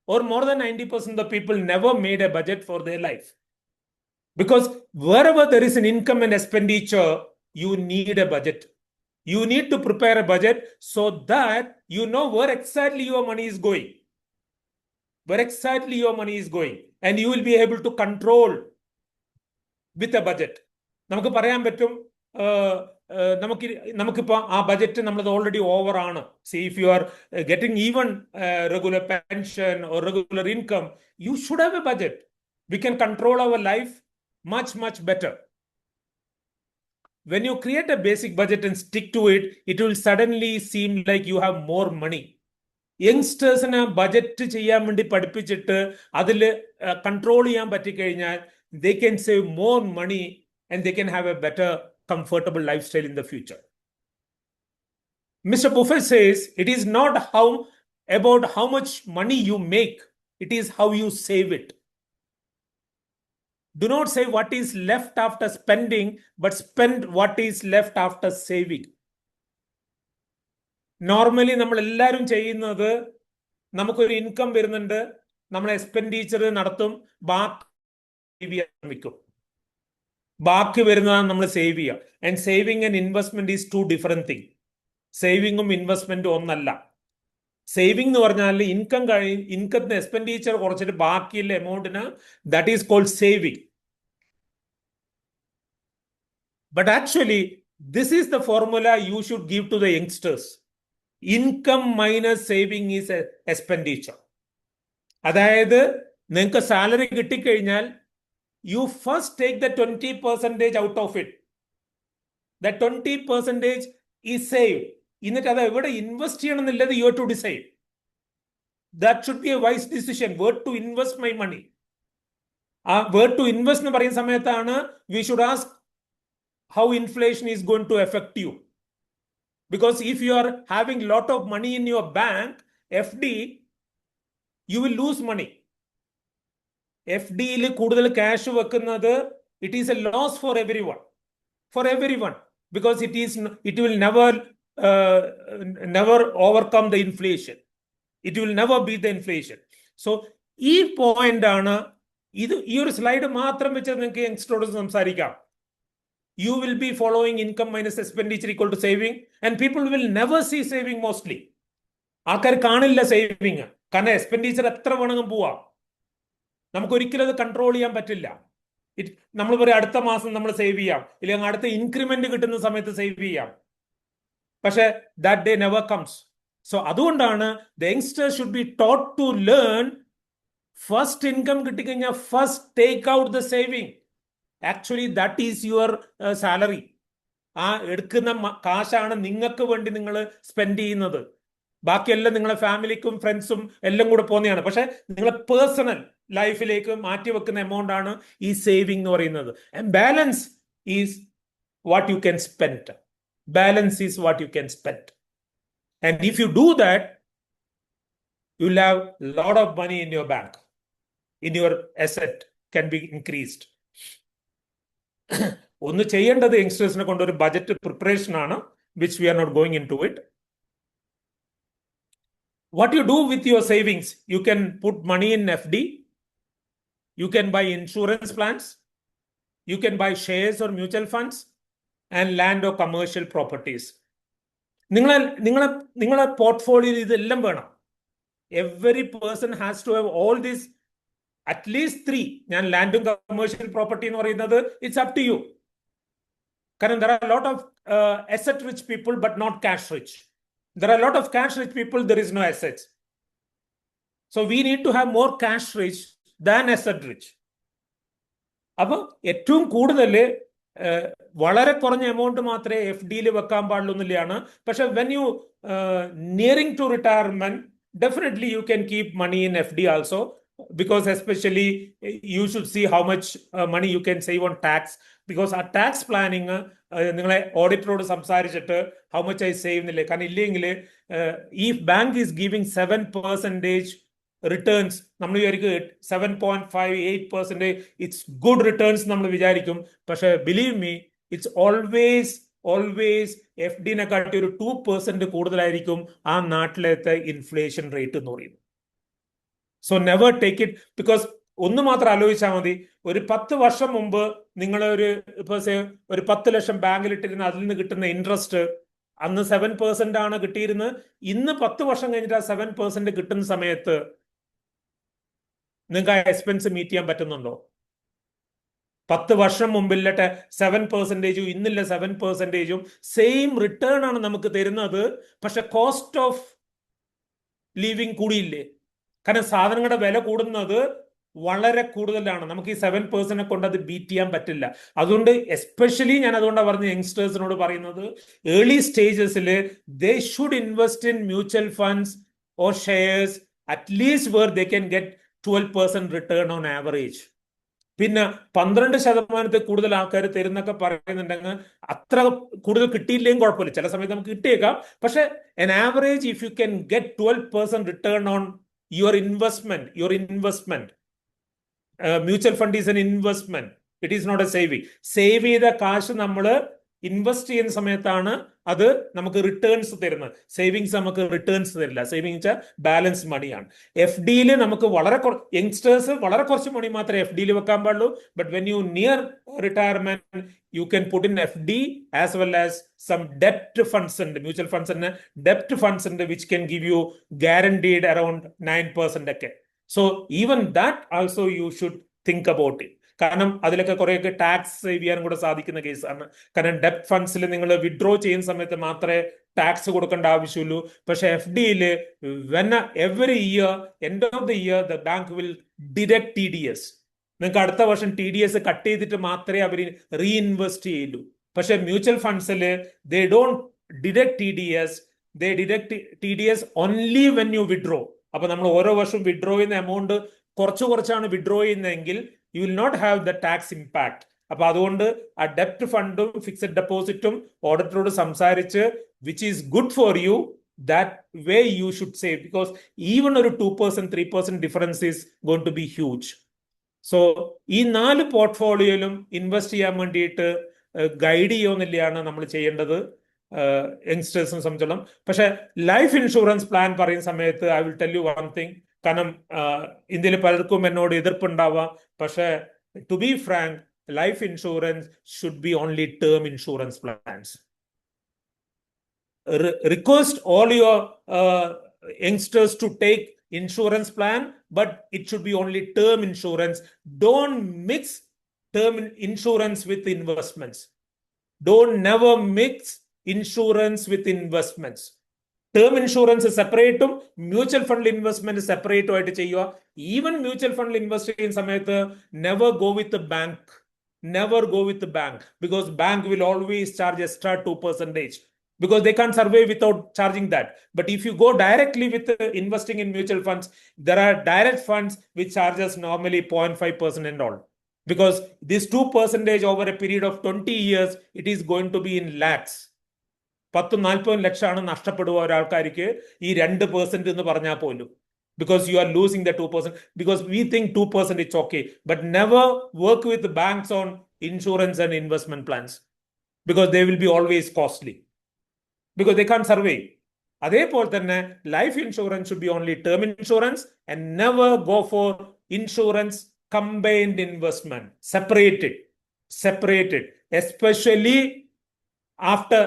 or more than 90% of people never made a budget for their life. Because wherever there is an income and expenditure, you need a budget. You need to prepare a budget so that you know where exactly your money is going. And you will be able to control with a budget. നമുക്ക് പറയാൻ പറ്റും, നമുക്കിപ്പോ ആ budget നമ്മളത് already over ആണ്. See, if you are getting even regular pension or regular income, you should have a budget. We can control our life much better. When you create a basic budget and stick to it, it will suddenly seem like you have more money. യങ്സ്റ്റേഴ്സിനെ budget ചെയ്യാൻ വേണ്ടി പഠിപ്പിച്ചിട്ട് അതിൽ control ചെയ്യാൻ പറ്റിക്കഴിഞ്ഞാൽ they can save more money and they can have a better comfortable lifestyle in the future. Mr. Buffett says it is not about how much money you make, it is how you save it. Do not say what is left after spending, but spend what is left after saving. Normally നമ്മൾ എല്ലാവരും ചെയ്യുന്നത്, നമുക്കൊരു income വരുന്നുണ്ട്, നമ്മൾ expenditure നടത്തും, ബാക്കി വരുന്നതാണ് നമ്മൾ സേവ് ചെയ്യുക. And saving and investment is two different thing. സേവിങ്ങും ഇൻവെസ്റ്റ്മെന്റും ഒന്നല്ല. സേവിംഗ് എന്ന് പറഞ്ഞാൽ ഇൻകത്തിന് എക്സ്പെൻഡിച്ചർ കുറച്ചിട്ട് ബാക്കിയുള്ള എമൗണ്ടിന്, that is called saving. But actually this is the formula you should give to the youngsters. Income minus saving is expenditure. അതായത് നിങ്ങൾക്ക് സാലറി കിട്ടിക്കഴിഞ്ഞാൽ you first take the 20% out of it. That 20% is saved. എന്നിട്ട് അത് എവിടെ invest ചെയ്യണം എന്നുള്ളത് you have to decide. That should be a wise decision. Where to invest my money? Where to invest എന്ന് പറയുന്ന സമയത്താണ് we should ask how inflation is going to affect you. Because if you are having lot of money in your bank, FD, you will lose money. FD-യിൽ കൂടുതൽ cash വെക്കുന്നത്, it is a loss for everyone, because it will never overcome the inflation. It will never beat the inflation. So ഈ point ആണ് ഇത്. ഈ ഒരു slide മാത്രം വെച്ച് നിങ്ങൾക്ക് യങ്സ്റ്ററോട് സംസാരിക്കാം. You will be following income minus expenditure equal to saving, and people will never see saving mostly. ആൾക്കാർ കാണില്ല സേവിങ്, കാരണം എക്സ്പെൻഡിച്ചർ എത്ര വേണമെങ്കിലും പോവാം. നമുക്ക് ഒരിക്കലും അത് കൺട്രോൾ ചെയ്യാൻ പറ്റില്ല. നമ്മൾ പറയും അടുത്ത മാസം നമ്മൾ സേവ് ചെയ്യാം, ഇല്ലെങ്കിൽ അടുത്ത ഇൻക്രിമെന്റ് കിട്ടുന്ന സമയത്ത് സേവ് ചെയ്യാം. പക്ഷെ that day never comes. So അതുകൊണ്ടാണ് the youngsters should be taught to learn, first income കിട്ടിക്കഴിഞ്ഞാൽ first take out the saving. Actually that is your salary. ആ എടുക്കുന്ന കാശാണ് നിങ്ങൾക്ക് വേണ്ടി നിങ്ങൾ സ്പെൻഡ് ചെയ്യുന്നത്. ബാക്കിയെല്ലാം നിങ്ങളെ ഫാമിലിക്കും ഫ്രണ്ട്സും എല്ലാം കൂടെ പോകുന്നതാണ്. പക്ഷെ നിങ്ങളെ പേഴ്സണൽ ലൈഫിലേക്ക് മാറ്റിവെക്കുന്ന എമൗണ്ട് ആണ് ഈ സേവിംഗ് എന്ന് പറയുന്നത്. And balance is what you can spend. And if you do that, you'll have a lot of money in your bank, in your asset can be increased. ഒന്ന് ചെയ്യേണ്ടത് യങ്സ്റ്റേഴ്സിനെ കൊണ്ട് ഒരു ബജറ്റ് പ്രിപ്പറേഷൻ ആണ്, which we are not going into it. What you do with your savings, you can put money in FD, you can buy insurance plans, you can buy shares or mutual funds, and land or commercial properties. നിങ്ങളെ പോർട്ട്ഫോളിയോയിൽ ഇതെല്ലാം വേണം. Every person has to have all these, at least 3. ഞാൻ ലാൻഡും commercial property എന്ന് പറയുന്നത് it's up to you. കാരണം there are a lot of asset rich people but not cash rich. There are a lot of cash rich people, there is no assets. So we need to have more cash rich than asset rich. അപ്പൊ ഏറ്റവും കൂടുതൽ വളരെ കുറഞ്ഞ amount മാത്രമേ FD യിൽ വെക്കാൻ പാടുള്ളൂ എന്നുള്ളതാണ്. പക്ഷെ when you nearing to retirement, definitely you can keep money in FD also, because especially you should see how much money you can save on tax, because ആ ടാക്സ് പ്ലാനിങ് നിങ്ങളെ ഓഡിറ്ററോട് സംസാരിച്ചിട്ട് how much I save എന്നില്ലേ. കാരണം ഇല്ലെങ്കിൽ ഈ bank is giving 7% returns, നമ്മൾ വിചാരിക്കും 7.58%, it's good returns നമ്മൾ വിചാരിക്കും. പക്ഷെ ബിലീവ് മീ, ഇറ്റ്സ് ഓൾവേസ് FD-നെ കാട്ടി ഒരു 2% കൂടുതലായിരിക്കും ആ നാട്ടിലത്തെ ഇൻഫ്ലേഷൻ റേറ്റ് എന്ന് പറയുന്നത്. So never take it, because ഒന്ന് മാത്രം ആലോചിച്ചാൽ മതി. ഒരു 10 വർഷം മുമ്പ് നിങ്ങൾ ഒരു 10 ലക്ഷം ബാങ്കിൽ ഇട്ടിരുന്ന അതിൽ നിന്ന് കിട്ടുന്ന ഇൻട്രസ്റ്റ് അന്ന് 7% ആണ് കിട്ടിയിരുന്നത്. ഇന്ന് 10 വർഷം കഴിഞ്ഞിട്ട് ആ 7% കിട്ടുന്ന സമയത്ത് നിങ്ങൾക്ക് ആ എക്സ്പെൻസ് മീറ്റ് ചെയ്യാൻ പറ്റുന്നുണ്ടോ? 10 വർഷം മുമ്പിലെ 7%, ഇന്നില്ല 7% സെയിം റിട്ടേൺ ആണ് നമുക്ക് തരുന്നത്. പക്ഷെ കോസ്റ്റ് ഓഫ് ലിവിങ് കൂടിയില്ലേ? കാരണം സാധനങ്ങളുടെ വില കൂടുന്നത് വളരെ കൂടുതലാണ്. നമുക്ക് ഈ 7% കൊണ്ട് അത് ബീറ്റ് ചെയ്യാൻ പറ്റില്ല. അതുകൊണ്ട് എസ്പെഷ്യലി ഞാൻ അതുകൊണ്ടാണ് പറഞ്ഞ യങ്സ്റ്റേഴ്സിനോട് പറയുന്നത്, ഏർലി സ്റ്റേജസിൽ they should invest in mutual funds or shares, at least where they can get 12% return on average. പിന്നെ 12% കൂടുതൽ ആൾക്കാർ തരുന്നൊക്കെ പറയുന്നുണ്ടെങ്കിൽ അത്ര കൂടുതൽ കിട്ടിയില്ലെങ്കിൽ കുഴപ്പമില്ല, ചില സമയത്ത് നമുക്ക് കിട്ടിയേക്കാം. പക്ഷെ an average, if you can get 12% return on your investment, mutual fund is an investment, it is not a saving. Save ചെയ്ത കാശ് നമ്മൾ ഇൻവെസ്റ്റ് ചെയ്യുന്ന സമയത്താണ് അത് നമുക്ക് റിട്ടേൺസ് തരുന്നത്. സേവിങ്സ് നമുക്ക് റിട്ടേൺസ് തരില്ല. സേവിങ് വെച്ചാൽ ബാലൻസ് മണിയാണ്. FD-യിൽ നമുക്ക് യങ്സ്റ്റേഴ്സ് വളരെ കുറച്ച് മണി മാത്രമേ FD-യിൽ വെക്കാൻ പാടുള്ളൂ. But when you near retirement, you can put in FD as well as some ഡെപ്റ്റ് ഫണ്ട്സ് ഉണ്ട്, മ്യൂച്വൽ ഫണ്ട്സ് ഉണ്ട്, ഡെപ്റ്റ് ഫണ്ട്സ് ഉണ്ട്, which can give you guaranteed around 9% ഒക്കെ. So even that also you should think about it. കാരണം അതിലൊക്കെ കുറെയൊക്കെ tax save ചെയ്യാനും കൂടെ സാധിക്കുന്ന കേസാണ്. കാരണം ഡെപ്റ്റ് ഫണ്ട്സിൽ നിങ്ങൾ വിഡ്രോ ചെയ്യുന്ന സമയത്ത് മാത്രമേ ടാക്സ് കൊടുക്കേണ്ട ആവശ്യമുള്ളൂ. പക്ഷെ FD-യിൽ every year, end of the year, the bank will deduct TDS. നിങ്ങൾക്ക് അടുത്ത വർഷം TDS കട്ട് ചെയ്തിട്ട് മാത്രമേ അവർ റീഇൻവെസ്റ്റ് ചെയ്യുള്ളൂ. പക്ഷെ മ്യൂച്വൽ ഫണ്ട്സിൽ they don't deduct TDS, they deduct TDS only when you withdraw. അപ്പൊ നമ്മൾ ഓരോ വർഷവും വിഡ്രോ ചെയ്യുന്ന എമൗണ്ട് കുറച്ചാണ് വിഡ്രോ ചെയ്യുന്നതെങ്കിൽ you will not have the tax impact. അപ്പൊ അതുകൊണ്ട് ആ ഡെപ്റ്റ് ഫണ്ടും ഫിക്സഡ് ഡെപ്പോസിറ്റും ഓഡിറ്ററോട് സംസാരിച്ച് which is good for you, that way you should save, because even ഒരു 2%, 3% difference is going to be huge. So ഈ 4 പോർട്ട്ഫോളിയോയിലും ഇൻവെസ്റ്റ് ചെയ്യാൻ വേണ്ടിയിട്ട് ഗൈഡ് ചെയ്യുന്നില്ലാണ് നമ്മൾ ചെയ്യേണ്ടത് യങ്സ്റ്റേഴ്സിനെ സംബന്ധിച്ചോളം. പക്ഷെ ലൈഫ് ഇൻഷുറൻസ് പ്ലാൻ പറയുന്ന സമയത്ത് I will tell you one thing. കാരണം ഇന്ത്യയിൽ പലർക്കും എന്നോട് എതിർപ്പുണ്ടാവാം. പക്ഷെ to be frank, life insurance should be only term insurance plans. Request all your youngsters to take insurance plan, but it should be only term insurance. Don't mix term insurance with investments. Don't never mix insurance with investments. Term insurance separate, mutual fund investment separate ആയിട്ട് ചെയ്യുക. Even mutual fund invest ചെയ്യുന്ന സമയത്ത് never go with the bank. Never go with the bank, because bank will always charge extra 2%, because they can't survive without charging that. But if you go directly with investing in mutual funds, there are direct funds which charges normally 0.5% and all. Because this 2% over a period of 20 years, it is going to be in lakhs. 10-40 ലക്ഷമാണ് നഷ്ടപ്പെടുക ഒരാൾക്കാർക്ക് ഈ 2% എന്ന് പറഞ്ഞാൽ പോലും. because you are losing the 2%, because we think 2% is okay, but never work with the banks on insurance and investment plans because they will be always costly because they can't survive. അതേപോലെ തന്നെ life insurance should be only term insurance and never go for insurance combined investment separated especially after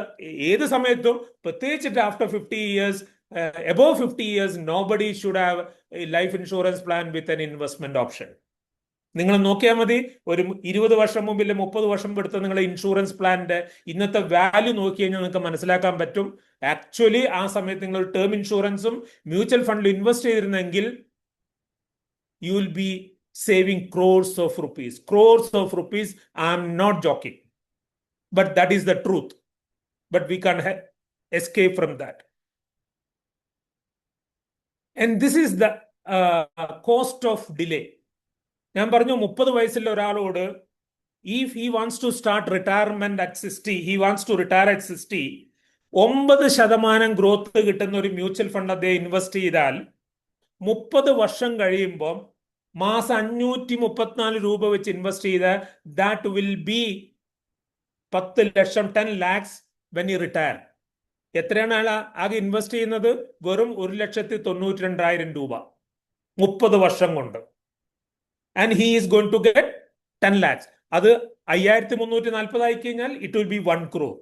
ഏത് സമയത്തും പ്രത്യേകിച്ചിട്ട് after 50 years, above 50 years, nobody should have a life insurance plan with an investment option. നിങ്ങൾ നോക്കിയാൽ മതി, ഒരു 20 വർഷം മുമ്പിൽ 30 വർഷം എടുത്ത നിങ്ങളുടെ ഇൻഷുറൻസ് പ്ലാനിന്റെ ഇന്നത്തെ വാല്യൂ നോക്കി കഴിഞ്ഞാൽ നിങ്ങൾക്ക് മനസ്സിലാക്കാൻ പറ്റും. ആക്ച്വലി ആ സമയത്ത് നിങ്ങൾ ടേം ഇൻഷുറൻസും മ്യൂച്വൽ ഫണ്ടിൽ ഇൻവെസ്റ്റ് ചെയ്തിരുന്നെങ്കിൽ you will be saving crores of rupees. I am not joking, but that is the truth. But we can escape from that. And this is the cost of delay. ഞാൻ പറഞ്ഞു 30 വയസ്സുള്ള ഒരാളോട് if he wants to start retirement at 60, he wants to retire at 60, 9% growth കിട്ടുന്ന ഒരു mutual fund അദ്ദേഹം invest ചെയ്താൽ 30 വർഷം കഴിയുമ്പോൾ മാസം 534 രൂപ വെച്ച് ഇൻവെസ്റ്റ് ചെയ്താൽ that will be 10 lakh, 10 lakhs when he retire. എത്രയാണ് അയാൾ ആകെ ഇൻവെസ്റ്റ് ചെയ്യുന്നത്? വെറും 1,92,000 രൂപ 30 വർഷം കൊണ്ട്. And he is going to get 10 lakhs. അത് 5,340 ആയി കഴിഞ്ഞാൽ ഇറ്റ് വിൽ ബി 1 crore.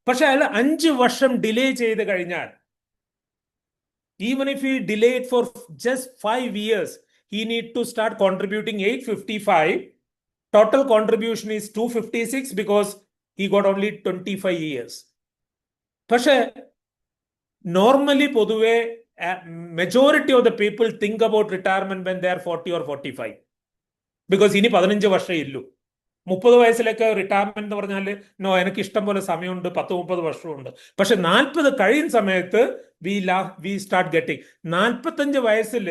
പക്ഷെ അയാൾ 5 വർഷം ഡിലേ ചെയ്ത് കഴിഞ്ഞാൽ, even if he delayed for just 5 years, he need to start contributing 855. Total contribution is 256 because he got only 25 years. പക്ഷെ normally പൊതുവെ majority of the people think about retirement when they are 40 or 45 because ഇനി 15 വർഷം ഇല്ലു. 30 വയസ്സിലൊക്കെ retirement എന്ന് പറഞ്ഞാൽ no, എനിക്ക് ഇഷ്ടം പോലെ സമയമുണ്ട്, 10-30 വർഷമുണ്ട്. പക്ഷെ 40 കഴിയുന്ന സമയത്ത് വി സ്റ്റാർട്ട് ഗെറ്റിംഗ്. 45 വയസ്സിൽ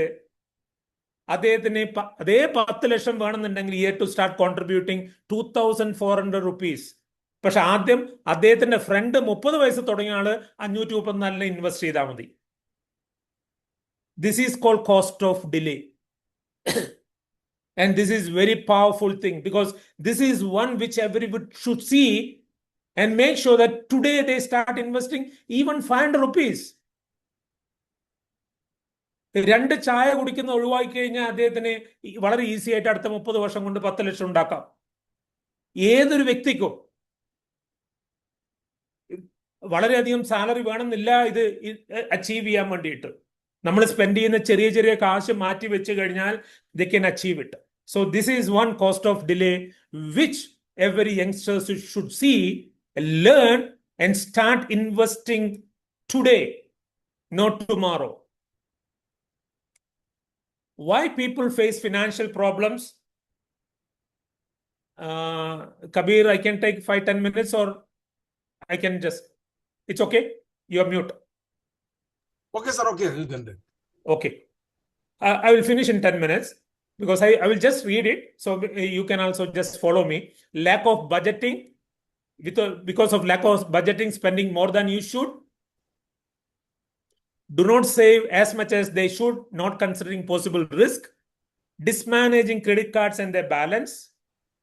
അദ്ദേഹത്തിന് അതേ 10 ലക്ഷം വേണമെന്നുണ്ടെങ്കിൽ he had to start contributing 2,400 rupees. പക്ഷെ ആദ്യം അദ്ദേഹത്തിന്റെ ഫ്രണ്ട് 30 വയസ്സ് തുടങ്ങിയ ആള് 534 ഇൻവെസ്റ്റ് ചെയ്താൽ മതി. This is called cost of delay. And this is very powerful thing because this is one which everyone should see and make sure that today they start investing even 500 rupees. 2 ചായ കുടിക്കുന്ന ഒഴിവാക്കി കഴിഞ്ഞാൽ അദ്ദേഹത്തിന് വളരെ easy ആയിട്ട് അടുത്ത 30 വർഷം കൊണ്ട് 10 ലക്ഷം ഉണ്ടാക്കാം. ഏതൊരു വ്യക്തിക്കും വളരെയധികം സാലറി വേണമെന്നില്ല ഇത് അച്ചീവ് ചെയ്യാൻ വേണ്ടിയിട്ട്. നമ്മൾ സ്പെൻഡ് ചെയ്യുന്ന ചെറിയ ചെറിയ കാശ് മാറ്റി വെച്ച് കഴിഞ്ഞാൽ they can achieve it. So this is one cost of delay which every youngster should see, learn and start investing today, not tomorrow. Why people face financial problems? Kabir, I can take 5-10 minutes or I can just, it's okay? You are mute. Okay, sir. Okay. Okay. I will finish in 10 minutes because I will just read it. So you can also just follow me. Lack of budgeting. Because of lack of budgeting, spending more than you should. Do not save as much as they should, not considering possible risk. Dismanaging credit cards and their balance.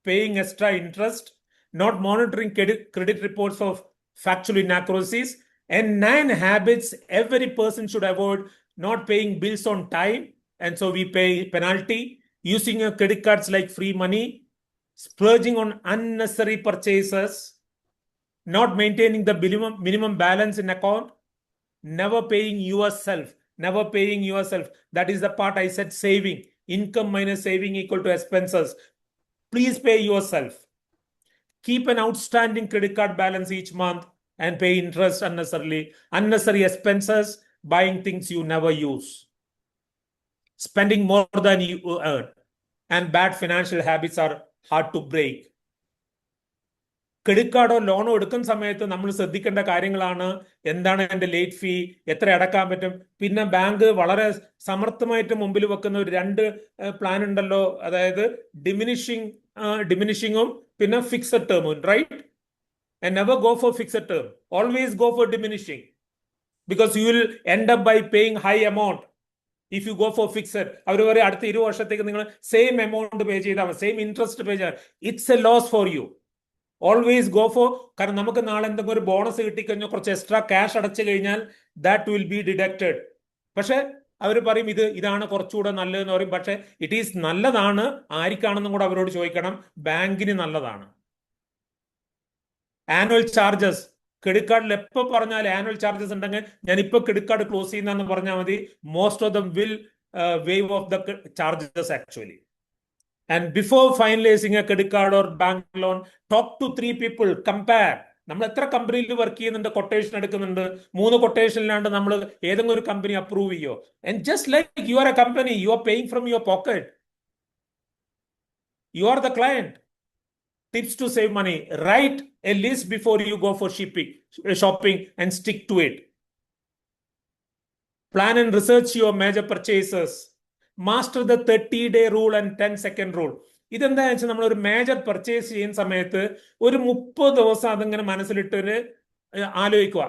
Paying extra interest. Not monitoring credit reports of factual inaccuracies. And 9 habits every person should avoid: not paying bills on time, and so we pay penalty; using your credit cards like free money; splurging on unnecessary purchases; not maintaining the minimum balance in account; never paying yourself. That is the part I said, saving. Income minus saving equal to expenses. Please pay yourself. Keep an outstanding credit card balance each month and pay interest unnecessarily. Unnecessary expenses, buying things you never use, spending more than you earn, and bad financial habits are hard to break. Credit കാർഡോ ലോണോ എടുക്കുന്ന സമയത്ത് നമ്മൾ ശ്രദ്ധിക്കേണ്ട കാര്യങ്ങളാണ്: എന്താണ് എൻ്റെ late ഫീ, എത്ര അടക്കാൻ പറ്റും. പിന്നെ ബാങ്ക് വളരെ സമർത്ഥമായിട്ട് മുമ്പിൽ വെക്കുന്ന ഒരു 2 പ്ലാൻ ഉണ്ടല്ലോ, അതായത് ഡിമിനിഷിങ്ങും പിന്നെ ഫിക്സഡ് ടേമും, right? And never go for fixed term. Always go for diminishing because you will end up by paying high amount if you go for fixed, അവർ പറയും അടുത്ത 20 വർഷത്തേക്ക് നിങ്ങൾ സെയിം എമൗണ്ട് പേ ചെയ്താൽ മതി, സെയിം ഇൻട്രസ്റ്റ് പേ ചെയ്താൽ, it's a loss for you. Always go for, കാരണം നമുക്ക് നാളെ എന്തെങ്കിലും ഒരു ബോണസ് കിട്ടിക്കഴിഞ്ഞാൽ കുറച്ച് എക്സ്ട്രാ ക്യാഷ് അടച്ചു കഴിഞ്ഞാൽ ദാറ്റ് വിൽ ബി ഡിഡക്റ്റഡ്. പക്ഷെ അവർ പറയും ഇതാണ് കുറച്ചുകൂടെ നല്ലതെന്ന് പറയും. പക്ഷെ ഇറ്റ് ഈസ് നല്ലതാണ്, ആർക്കാണെന്നും കൂടെ അവരോട് ചോദിക്കണം. ബാങ്കിന് നല്ലതാണ്. ആനുവൽ ചാർജസ്, ക്രെഡിറ്റ് കാർഡിൽ എപ്പോൾ പറഞ്ഞാൽ ആനുവൽ ചാർജസ് ഉണ്ടെങ്കിൽ ഞാൻ ഇപ്പോൾ ക്രെഡിറ്റ് കാർഡ് ക്ലോസ് ചെയ്യുന്നതെന്ന് പറഞ്ഞാൽ മതി. Most of dum will waive off the charges actually. And before finalizing a credit card or bank loan, talk to 3 people, compare. നമ്മൾ എത്ര കമ്പനിയിൽ വർക്ക് ചെയ്യുന്നുണ്ട്, കൊട്ടേഷൻ എടുക്കുന്നുണ്ട്, 3 കൊട്ടേഷനിലാണ്ട് നമ്മൾ ഏതെങ്കിലും ഒരു കമ്പനി അപ്രൂവ് ചെയ്യോ? And just like you are A company, you are paying from your pocket, you are the client. Tips to save money: write a list before you go for shopping and stick to it. Plan and research your major purchases. Master the 30-day rule and 10-second rule. ഇതെന്താണെന്ന് വെച്ചാൽ നമ്മൾ ഒരു major purchase ചെയ്യുന്ന സമയത്ത് ഒരു 30 ദിവസം അതിങ്ങനെ മനസ്സിലിട്ടൊരു ആലോചിക്കുക.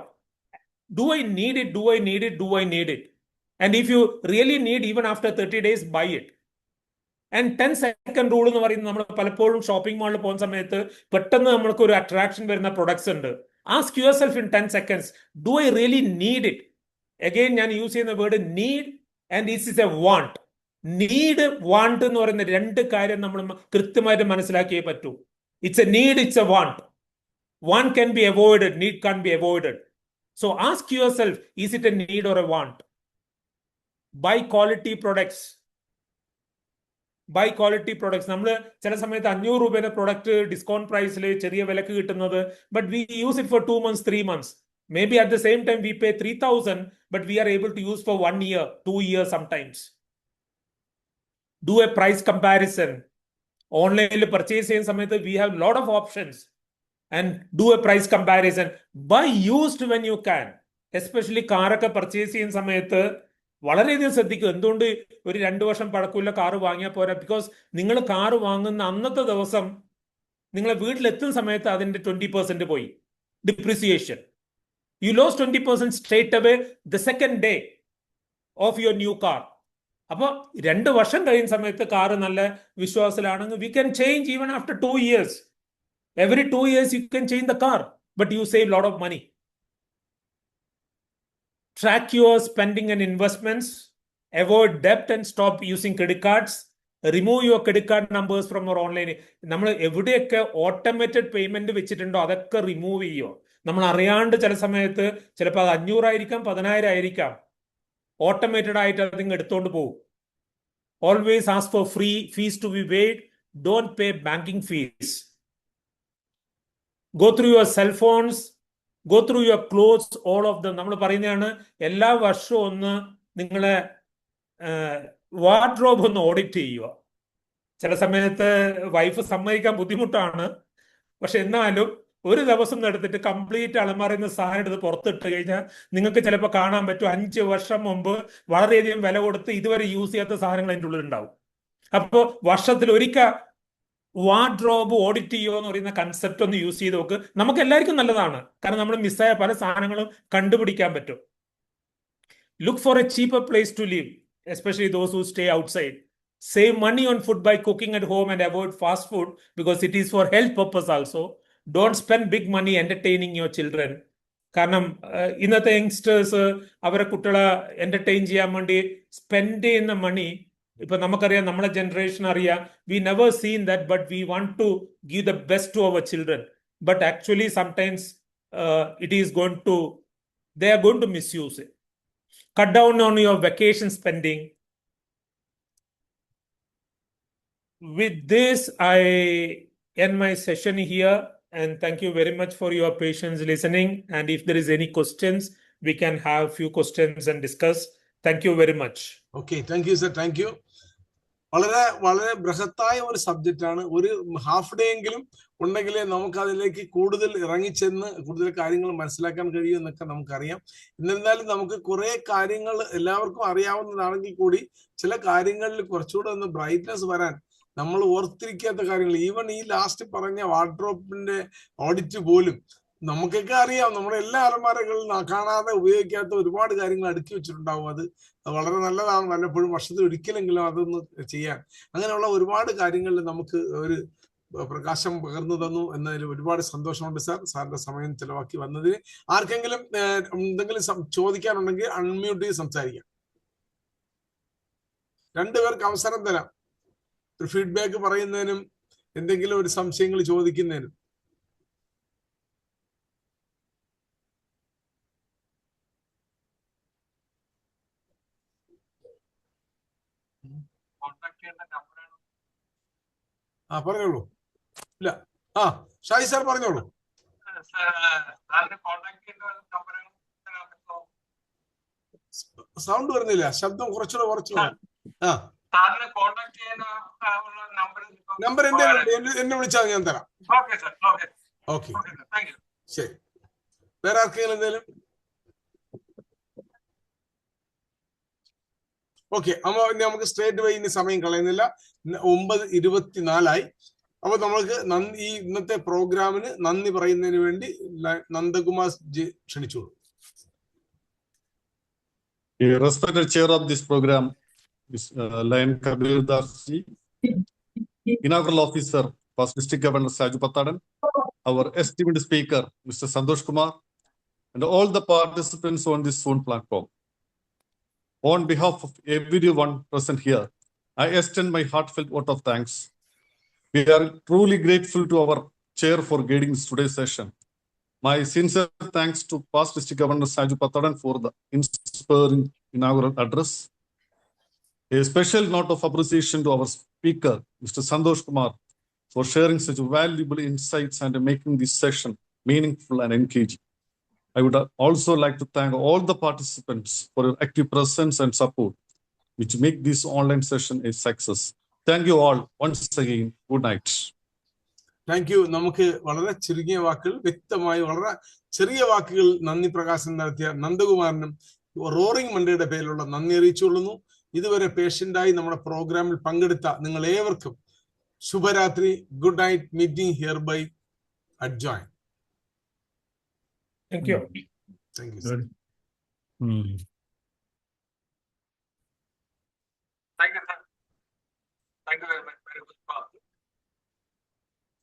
Do I need it, do I need it, do I need it? And if you really need, even after 30 days, buy it. And 10-second rule എന്ന് പറയുന്നത്, നമ്മൾ പലപ്പോഴും ഷോപ്പിംഗ് മാളിൽ പോകുന്ന സമയത്ത് പെട്ടെന്ന് നമ്മൾക്ക് ഒരു അട്രാക്ഷൻ വരുന്ന പ്രൊഡക്ട്സ് ഉണ്ട്. Ask your self in 10 seconds, do I really need it? Again ഞാൻ യൂസ് ചെയ്യുന്ന word need and this is A want. Need, want എന്ന് പറയുന്ന 2 കാര്യം നമ്മൾ കൃത്യമായിട്ട് മനസ്സിലാക്കിയേ പറ്റൂ. It's A need, it's A want. One can be avoided, need can't be avoided. So ask yourself, is it a need or a want? Buy quality products. Buy quality products. നമ്മൾ ചില സമയത്ത് 500 രൂപയുടെ പ്രൊഡക്റ്റ് ഡിസ്കൗണ്ട് പ്രൈസിൽ ചെറിയ വിലക്ക് കിട്ടുന്നത്, but we use it for 2 months, 3 months. Maybe at the same time we pay 3,000, but we are able to use for 1 year, 2 years sometimes. Do a price comparison. Online purchase ചെയ്യുന്ന സമയത്ത് we have lot of options. And do a price comparison. Buy used when you can. Especially കാറൊക്കെ purchase ചെയ്യുന്ന സമയത്ത് വളരെയധികം ശ്രദ്ധിക്കും. എന്തുകൊണ്ട് ഒരു 2 വർഷം പഴക്കമുള്ള കാറ് വാങ്ങിയാൽ പോരാ? ബിക്കോസ് നിങ്ങൾ കാറ് വാങ്ങുന്ന അന്നത്തെ ദിവസം നിങ്ങളെ വീട്ടിലെത്തുന്ന സമയത്ത് അതിന്റെ 20% പോയി, depreciation. You lose 20% straight away the second day of your new car. അപ്പോൾ 2 വർഷം കഴിയുന്ന സമയത്ത് കാറ് നല്ല വിശ്വാസത്തിലാണെങ്കിൽ we can change even after 2 years. Every 2 years you can change the car, but you save a lot of money. Track your spending and investments. Avoid debt and stop using credit cards. Remove your credit card numbers from your online. നമ്മൾ എവിടെയൊക്കെ automated payment വെച്ചിട്ടുണ്ടോ അതൊക്കെ remove ചെയ്യോ. നമ്മൾ അറിയാണ്ട് ചില സമയത്ത് ചിലപ്പോൾ അത് 500 ആയിരിക്കാം, 10,000 ആയിരിക്കാം, ഓട്ടോമേറ്റഡ് ആയിട്ട് അതിങ്ങ് എടുത്തോണ്ട് പോകും. Always ask for free fees to be paid. Don't pay banking fees. Go through your cell phones, go through your clothes, all of them. നമ്മൾ പറയുന്നതാണ്, എല്ലാ വർഷവും ഒന്ന് നിങ്ങളെ വാർഡ്രോബ് ഒന്ന് ഓഡിറ്റ് ചെയ്യുക. ചില സമയത്ത് വൈഫ് സമ്മതിക്കാൻ ബുദ്ധിമുട്ടാണ്, പക്ഷെ എന്നാലും ഒരു ദിവസം എടുത്തിട്ട് കംപ്ലീറ്റ് അലമാറിന്ന് സാധനം എടുത്ത് പുറത്തിട്ട് കഴിഞ്ഞാൽ നിങ്ങൾക്ക് ചിലപ്പോൾ കാണാൻ പറ്റും 5 വർഷം മുമ്പ് വളരെയധികം വില കൊടുത്ത് ഇതുവരെ യൂസ് ചെയ്യാത്ത സാധനങ്ങൾ അതിൻ്റെ ഉള്ളിൽ ഉണ്ടാവും. അപ്പോൾ വർഷത്തിൽ ഒരിക്കൽ വാർഡ്രോബ് ഓഡിറ്റ് ചെയ്യുക എന്ന് പറയുന്ന കൺസെപ്റ്റ് ഒന്ന് യൂസ് ചെയ്ത് നോക്ക്. നമുക്ക് എല്ലാവർക്കും നല്ലതാണ്, കാരണം നമ്മൾ മിസ്സായ പല സാധനങ്ങളും കണ്ടുപിടിക്കാൻ പറ്റും. Look for a cheaper place to live, especially those who stay outside. Save money on food by cooking at home and avoid fast food because it is for health purpose also. Don't spend big money entertaining your children. കാരണം ഇന്നത്തെ youngsters അവരെ കുട്ടികളെ entertain ചെയ്യാൻ വേണ്ടി spend ചെയ്യുന്ന മണി, ഇപ്പൊ നമുക്കറിയാം, നമ്മളെ ജനറേഷൻ അറിയാം, we never seen that, but we want to give the best to our children. But actually sometimes it is going to, they are going to misuse it. Cut down on your vacation spending. With this, I end my session here, and thank you very much for your patience listening. And if there is any questions, we can have few questions and discuss. Thank you very much. Okay, thank you, sir. Thank you. വളരെ വളരെ ബൃഹത്തായ ഒരു subject ആണ്. ഒരു half day എങ്കിലും ഉണ്ടെങ്കിലേ നമുക്ക് അതിലേക്ക് കൂടുതൽ ഇറങ്ങിച്ചെന്ന് കൂടുതൽ കാര്യങ്ങൾ മനസ്സിലാക്കാൻ കഴിയും എന്നൊക്കെ നമുക്കറിയാം. എന്നിരുന്നാലും നമുക്ക് കുറെ കാര്യങ്ങൾ എല്ലാവർക്കും അറിയാവുന്നതാണെങ്കിൽ കൂടി ചില കാര്യങ്ങളിൽ കുറച്ചുകൂടെ ഒന്ന് ബ്രൈറ്റ്നസ് വരാൻ നമ്മൾ ഓർത്തിരിക്കാത്ത കാര്യങ്ങൾ, ഈവൻ ഈ ലാസ്റ്റ് പറഞ്ഞ വാർഡ്രോബിന്റെ ഓഡിറ്റ് പോലും നമുക്കൊക്കെ അറിയാം, നമ്മുടെ എല്ലാ അലമാരകളിലും കാണാതെ ഉപയോഗിക്കാത്ത ഒരുപാട് കാര്യങ്ങൾ അടുക്കി വെച്ചിട്ടുണ്ടാവും. അത് വളരെ നല്ലതാണ്, വല്ലപ്പോഴും വർഷത്തിൽ ഒരിക്കലെങ്കിലും അതൊന്ന് ചെയ്യാൻ. അങ്ങനെയുള്ള ഒരുപാട് കാര്യങ്ങളിൽ നമുക്ക് ഒരു പ്രകാശം പകർന്നു തന്നു എന്നതിൽ ഒരുപാട് സന്തോഷമുണ്ട് സാർ, സാറിന്റെ സമയം ചെലവാക്കി വന്നതിന്. ആർക്കെങ്കിലും എന്തെങ്കിലും ചോദിക്കാനുണ്ടെങ്കിൽ അൺമ്യൂട്ട് ചെയ്ത് സംസാരിക്കാം. രണ്ടുപേർക്ക് അവസരം തരാം, ഒരു ഫീഡ്ബാക്ക് പറയുന്നതിനും എന്തെങ്കിലും ഒരു സംശയങ്ങൾ ചോദിക്കുന്നതിനും. പറഞ്ഞോളൂ. ഇല്ല, ഷായി സാർ പറഞ്ഞോളൂ. സൗണ്ട് വരുന്നില്ല, ശബ്ദം കുറച്ചുകൂടെ കുറച്ചു. നമ്പർ എന്നെ വിളിച്ചാൽ ഞാൻ തരാം. ഓക്കെ, ശരി. വേറെ ആർക്കെങ്കിലും എന്തെങ്കിലും? ഓക്കെ, അപ്പൊ നമുക്ക് സ്ട്രേറ്റ് വൈ ഇനി സമയം കളയുന്നില്ല. 9:24 അപ്പൊ നമ്മൾക്ക് ഈ ഇന്നത്തെ പ്രോഗ്രാമിന് നന്ദി പറയുന്നതിന് വേണ്ടി നന്ദകുമാർ ജി ക്ഷണിച്ചോളൂ. The respected chair of this program is Lion Kabir Das ji, inaugural officer, First District Governor Saju Pattadan, our esteemed speaker, Mr. Santosh Kumar, and all the participants on this Zoom platform. On behalf of everyone present here, I extend my heartfelt vote of thanks. We are truly grateful to our chair for guiding today's session. My sincere thanks to past District Governor Saju Pattadan for the inspiring inaugural address. A special note of appreciation to our speaker, Mr. Santosh Kumar, for sharing such valuable insights and making this session meaningful and engaging. I would also like to thank all the participants for your active presence and support, which make this online session a success. Thank you all once again. Good night. Thank you. നമുക്ക് വളരെ ചുരുങ്ങിയ വാക്കുകൾ, വ്യക്തമായി വളരെ ചെറിയ വാക്കുകൾ നന്ദി പ്രകാശനം നടത്തിയ നന്ദകുമാറിനും റോറിംഗ് മണ്ടയുടെ പേരിലുള്ള നന്ദി അറിയിച്ചുകൊള്ളുന്നു. ഇതുവരെ പേഷ്യന്റായി നമ്മുടെ പ്രോഗ്രാമിൽ പങ്കെടുത്ത നിങ്ങൾ ഏവർക്കും ശുഭരാത്രി. Good night. Meeting hereby adjourn. Thank you. Thank you, sir. Thank you, sir. Thank you very much. Very good.